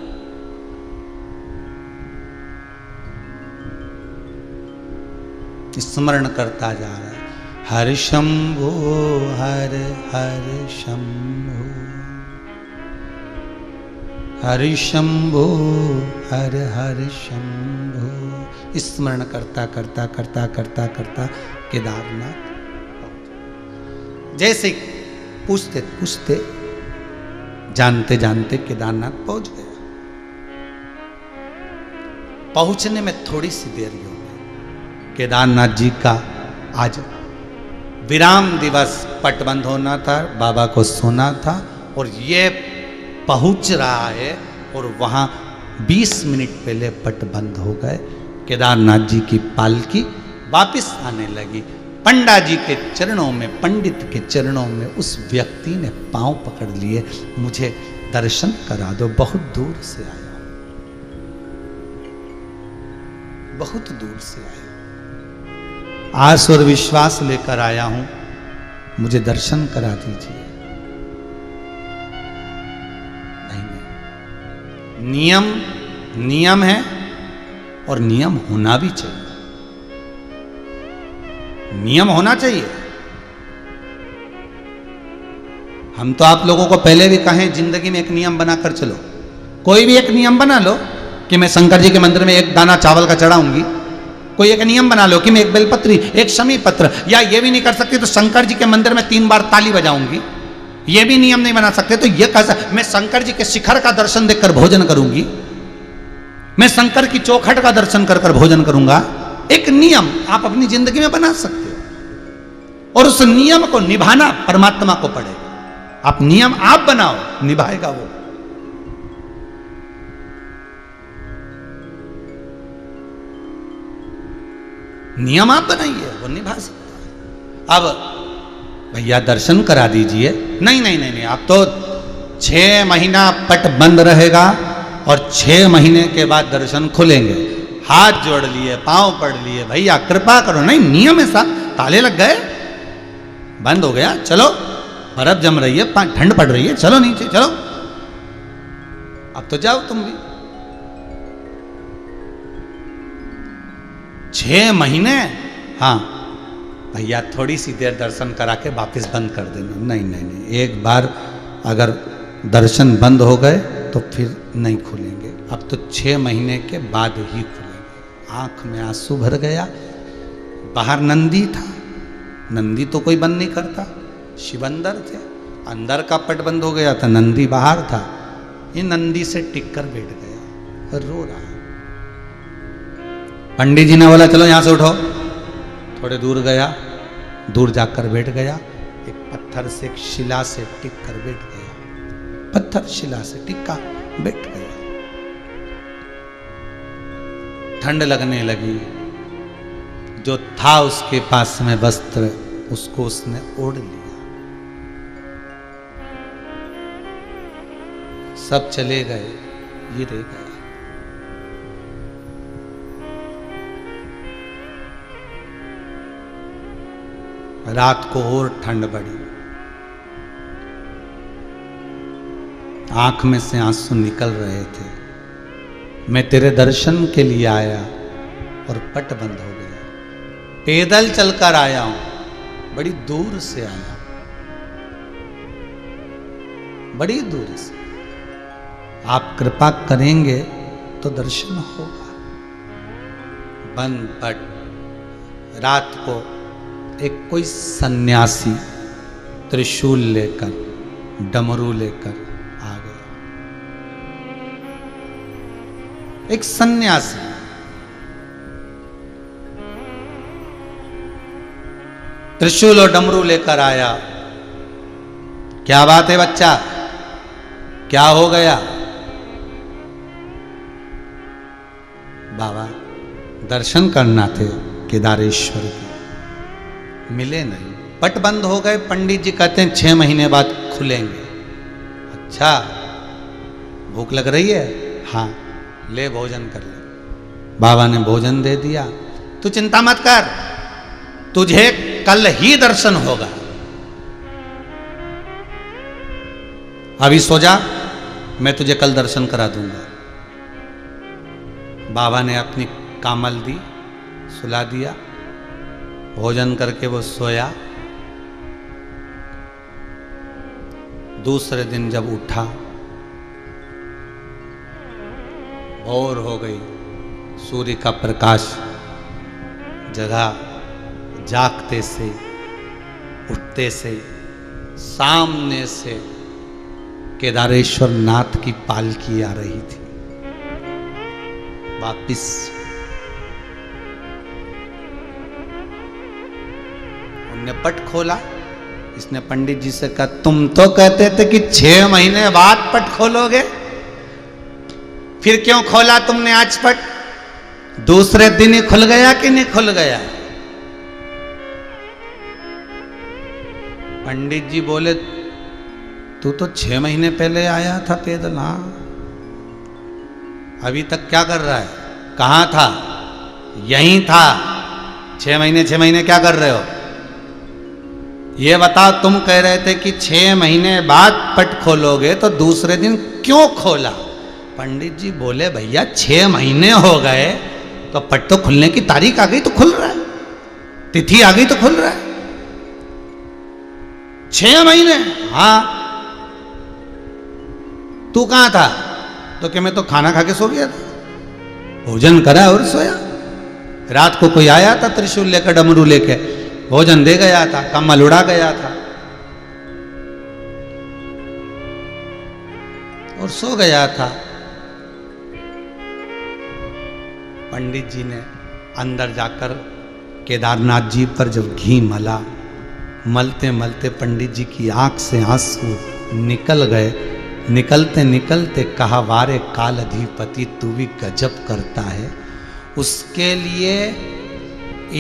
स्मरण करता जा रहा है, हर शंभो हर हर शंभो, हर शंभो हर हर शंभो। स्मरण करता करता करता करता करता केदारनाथ जैसे पूछते पूछते जानते जानते केदारनाथ पहुंच गया। पहुंचने में थोड़ी सी देर हो गई। केदारनाथ जी का आज विराम दिवस, पट बंद होना था, बाबा को सोना था, और ये पहुंच रहा है और वहां 20 मिनट पहले पट बंद हो गए। केदारनाथ जी की पालकी वापस आने लगी। पंडा जी के चरणों में, पंडित के चरणों में उस व्यक्ति ने पांव पकड़ लिए, मुझे दर्शन करा दो, बहुत दूर से आया, बहुत दूर से आया, आस और विश्वास लेकर आया हूं, मुझे दर्शन करा दीजिए। नियम नियम है और नियम होना भी चाहिए, नियम होना चाहिए। हम तो आप लोगों को पहले भी कहें, जिंदगी में एक नियम बनाकर चलो, कोई भी एक नियम बना लो कि मैं शंकर जी के मंदिर में एक दाना चावल का चढ़ाऊंगी। कोई एक नियम बना लो कि मैं एक बेलपत्री, एक शमी पत्र, या ये भी नहीं कर सकती तो शंकर जी के मंदिर में 3 बार ताली बजाऊंगी, ये भी नियम नहीं बना सकते तो ये कैसा, मैं शंकर जी के शिखर का दर्शन देखकर भोजन करूंगी, मैं शंकर की चौखट का दर्शन कर कर भोजन करूंगा। एक नियम आप अपनी जिंदगी में बना सकते हो और उस नियम को निभाना परमात्मा को पड़ेगा। आप नियम आप बनाओ, निभाएगा वो। नियम आप बनाइए, वो निभा सकता है। अब भैया दर्शन करा दीजिए, नहीं नहीं नहीं नहीं, आप तो 6 महीना पट बंद रहेगा और 6 महीने के बाद दर्शन खुलेंगे। हाथ जोड़ लिए, पांव पड़ लिए, भैया कृपा करो, नहीं नियम है साहब, ताले लग गए, बंद हो गया, चलो बर्फ जम रही है, ठंड पड़ रही है, चलो नीचे चलो, अब तो जाओ तुम भी। 6 महीने? हाँ भैया थोड़ी सी देर दर्शन करा के वापस बंद कर देना। नहीं नहीं नहीं, एक बार अगर दर्शन बंद हो गए तो फिर नहीं खुलेंगे, अब तो 6 महीने के बाद ही खुलेंगे। आंख में आंसू भर गया। बाहर नंदी था, नंदी तो कोई बंद नहीं करता, शिव अंदर थे, अंदर का पट बंद हो गया था, नंदी बाहर था। ये नंदी से टिक कर बैठ गया, रो रहा। पंडित जी ने बोला चलो यहां से उठो। थोड़े दूर गया, दूर जाकर बैठ गया। एक पत्थर से, एक शिला से टिक कर बैठ गया। पत्थर शिला से टिका, बैठ गया। ठंड लगने लगी। जो था उसके पास में वस्त्र, उसको उसने ओढ़ लिया। सब चले गए, ये रह गया। रात को और ठंड बढ़ी, आंख में से आंसू निकल रहे थे। मैं तेरे दर्शन के लिए आया और पट बंद हो गया। पैदल चलकर आया हूं, बड़ी दूर से आया, बड़ी दूर से। आप कृपा करेंगे तो दर्शन होगा। बंद पट। रात को एक कोई सन्यासी त्रिशूल लेकर, डमरू लेकर आ गया। एक सन्यासी त्रिशूल और डमरू लेकर आया। क्या बात है बच्चा, क्या हो गया? बाबा दर्शन करना थे केदारेश्वर के, मिले नहीं, पट बंद हो गए। पंडित जी कहते हैं 6 महीने बाद खुलेंगे। अच्छा भूख लग रही है? हाँ ले भोजन कर ले। बाबा ने भोजन दे दिया। तू चिंता मत कर, तुझे कल ही दर्शन होगा, अभी सो जा, मैं तुझे कल दर्शन करा दूंगा। बाबा ने अपनी कामल दी, सुला दिया। भोजन करके वो सोया। दूसरे दिन जब उठा, भोर हो गई, सूर्य का प्रकाश जगा। जागते से, उठते से, सामने से केदारेश्वर नाथ की पालकी आ रही थी वापिस। उनने पट खोला। इसने पंडित जी से कहा तुम तो कहते थे कि 6 महीने बाद पट खोलोगे, फिर क्यों खोला तुमने आज पट? दूसरे दिन ही खुल गया कि नहीं खुल गया? पंडित जी बोले तू तो 6 महीने पहले आया था पैदल। हाँ, अभी तक क्या कर रहा है? कहां था? यहीं था। 6 महीने क्या कर रहे हो? ये बताओ, तुम कह रहे थे कि 6 महीने बाद पट खोलोगे, तो दूसरे दिन क्यों खोला? पंडित जी बोले भैया 6 महीने हो गए तो पट तो खुलने की तारीख आ गई तो खुल रहा है, तिथि आ गई तो खुल रहा है। 6 महीने? हाँ। तू कहां था? तो क्या मैं तो खाना खा के सो गया था, भोजन करा और सोया। रात को कोई आया था त्रिशूल लेकर, डमरू लेके, भोजन दे गया था, कम्बल उड़ा गया था और सो गया था। पंडित जी ने अंदर जाकर केदारनाथ जी पर जब घी मला, मलते मलते पंडित जी की आंख से आंसू निकल गए। निकलते निकलते कहा वारे काल अधिपति तू भी गजब करता है। उसके लिए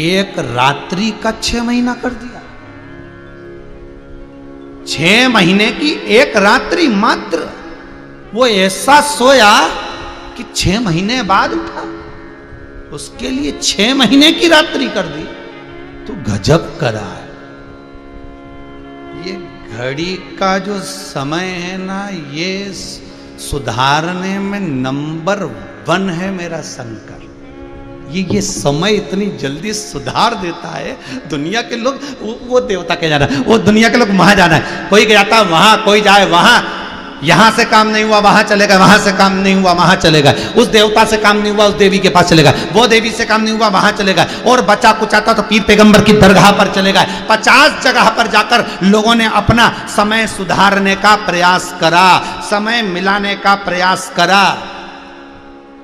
एक रात्रि का 6 महीना कर दिया। 6 महीने की एक रात्रि मात्र। वो ऐसा सोया कि 6 महीने बाद उठा, उसके लिए 6 महीने की रात्रि कर दी। तो गजब करा है। ये घड़ी का जो समय है ना, ये सुधारने में नंबर 1 है मेरा शंकर। ये समय इतनी जल्दी सुधार देता है। दुनिया के लोग वो देवता के जाना, वो दुनिया के लोग वहां जाना है, कोई जाता वहां, कोई जाए वहां, यहां से काम नहीं हुआ वहां चलेगा, वहां से काम नहीं हुआ वहां चलेगा, उस देवता से काम नहीं हुआ उस देवी के पास चलेगा, वो देवी से काम नहीं हुआ वहां चलेगा, और बचा कुछ आता तो पीर पैगंबर की दरगाह पर चलेगा। 50 जगह पर जाकर लोगों ने अपना समय सुधारने का प्रयास करा, समय मिलाने का प्रयास करा।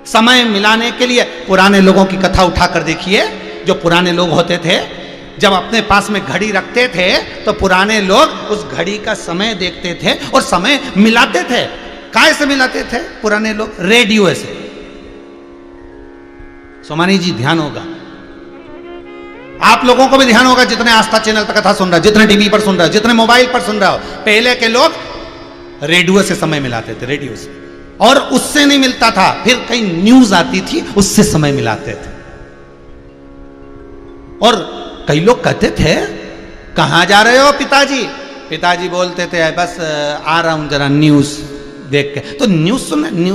समय मिलाने के लिए पुराने लोगों की कथा उठाकर देखिए। जो पुराने लोग होते थे, जब अपने पास में घड़ी रखते थे तो पुराने लोग उस घड़ी का समय देखते थे और समय मिलाते थे। काय से मिलाते थे पुराने लोग? रेडियो से। सोमानी जी ध्यान होगा, आप लोगों को भी ध्यान होगा जितने आस्था चैनल पर कथा सुन रहे हो, जितने टीवी पर सुन रहे हो, जितने मोबाइल पर सुन रहे हो, पहले के लोग रेडियो से समय मिलाते थे, रेडियो से। और उससे नहीं मिलता था, फिर कई न्यूज आती थी उससे समय मिलाते थे। और कई लोग कहते थे कहां जा रहे हो पिताजी? पिताजी बोलते थे बस आ रहा हूं जरा न्यूज देख के। तो न्यूज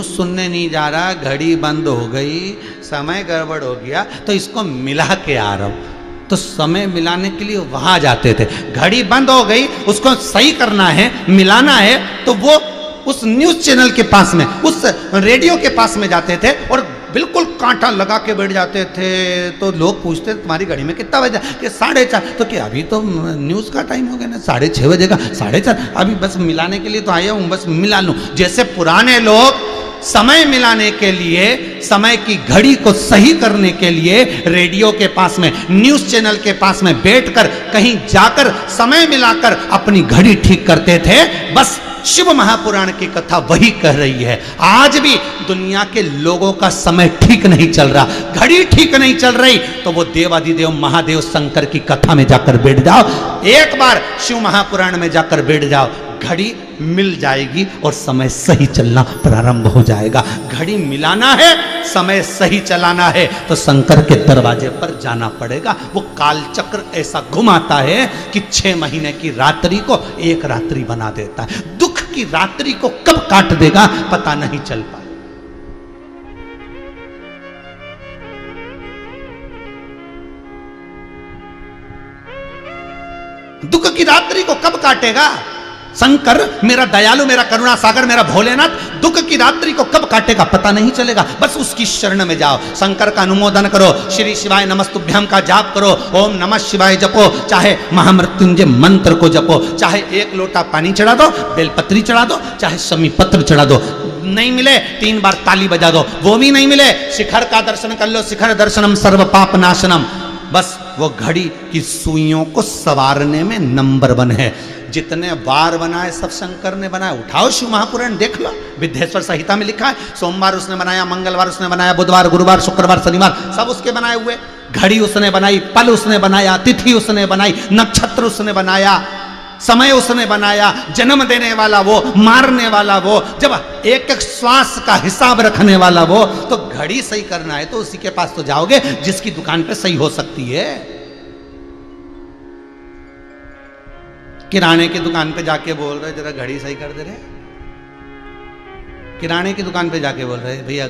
सुनने नहीं जा रहा, घड़ी बंद हो गई, समय गड़बड़ हो गया, तो इसको मिला के आ रहा हूं। तो समय मिलाने के लिए वहां जाते थे। घड़ी बंद हो गई, उसको सही करना है, मिलाना है, तो वो उस न्यूज चैनल के पास में, उस रेडियो के पास में जाते थे और बिल्कुल कांटा लगा के बैठ जाते थे। तो लोग पूछते तुम्हारी घड़ी में कितना बजा? कि 4:30। तो क्या अभी तो न्यूज का टाइम हो गया ना, 6:30 बजेगा, 4:30, अभी बस मिलाने के लिए तो आया हूं, बस मिला लूं। जैसे पुराने लोग समय मिलाने के लिए, समय की घड़ी को सही करने के लिए रेडियो के पास में, न्यूज चैनल के पास में बैठकर कहीं जाकर समय मिलाकर अपनी घड़ी ठीक करते थे। बस शिव महापुराण की कथा वही कह रही है। आज भी दुनिया के लोगों का समय ठीक नहीं चल रहा, घड़ी ठीक नहीं चल रही, तो वो देवाधिदेव महादेव शंकर की कथा में जाकर बैठ जाओ, एक बार शिव महापुराण में जाकर बैठ जाओ, घड़ी मिल जाएगी और समय सही चलना प्रारंभ हो जाएगा। घड़ी मिलाना है, समय सही चलाना है, तो शंकर के दरवाजे पर जाना पड़ेगा। वो कालचक्र ऐसा घुमाता है कि 6 महीने की रात्रि को 1 रात्रि बना देता है। दुख की रात्रि को कब काट देगा पता नहीं चल पाए। दुख की रात्रि को कब काटेगा शंकर? मेरा दयालु, मेरा करुणा सागर, मेरा भोलेनाथ दुख की रात्रि को कब काटेगा पता नहीं चलेगा। बस उसकी शरण में जाओ, शंकर का अनुमोदन करो, श्री शिवाय नमस्तुभ्यम का जाप करो, ओम नमः शिवाय जपो, चाहे महामृत्युंजय मंत्र को जपो, चाहे 1 लोटा पानी चढ़ा दो, बेलपत्री चढ़ा दो, चाहे शमी पत्र चढ़ा दो। नहीं मिले 3 बार ताली बजा दो, वो भी नहीं मिले शिखर का दर्शन कर लो, शिखर दर्शनम सर्व पाप नाशनम। बस वो घड़ी की सुइयों को सवारने में नंबर 1 है। जितने बार बनाए सब शंकर ने बनाया। उठाओ शिव महापुराण देख लो, विद्येश्वर संहिता में लिखा है। सोमवार उसने बनाया, मंगलवार उसने बनाया, बुधवार, गुरुवार, शुक्रवार, शनिवार सब उसके बनाए हुए। घड़ी उसने बनाई, पल उसने बनाया, तिथि उसने बनाई, नक्षत्र उसने बनाया, समय उसने बनाया, जन्म देने वाला वो, मारने वाला वो, जब एक एक श्वास का हिसाब रखने वाला वो। तो घड़ी सही करना है तो उसी के पास तो जाओगे जिसकी दुकान पे सही हो सकती है। किराने की दुकान पे जाके बोल रहे जरा घड़ी सही कर दे रहे, किराने की दुकान पे जाके बोल रहे भैया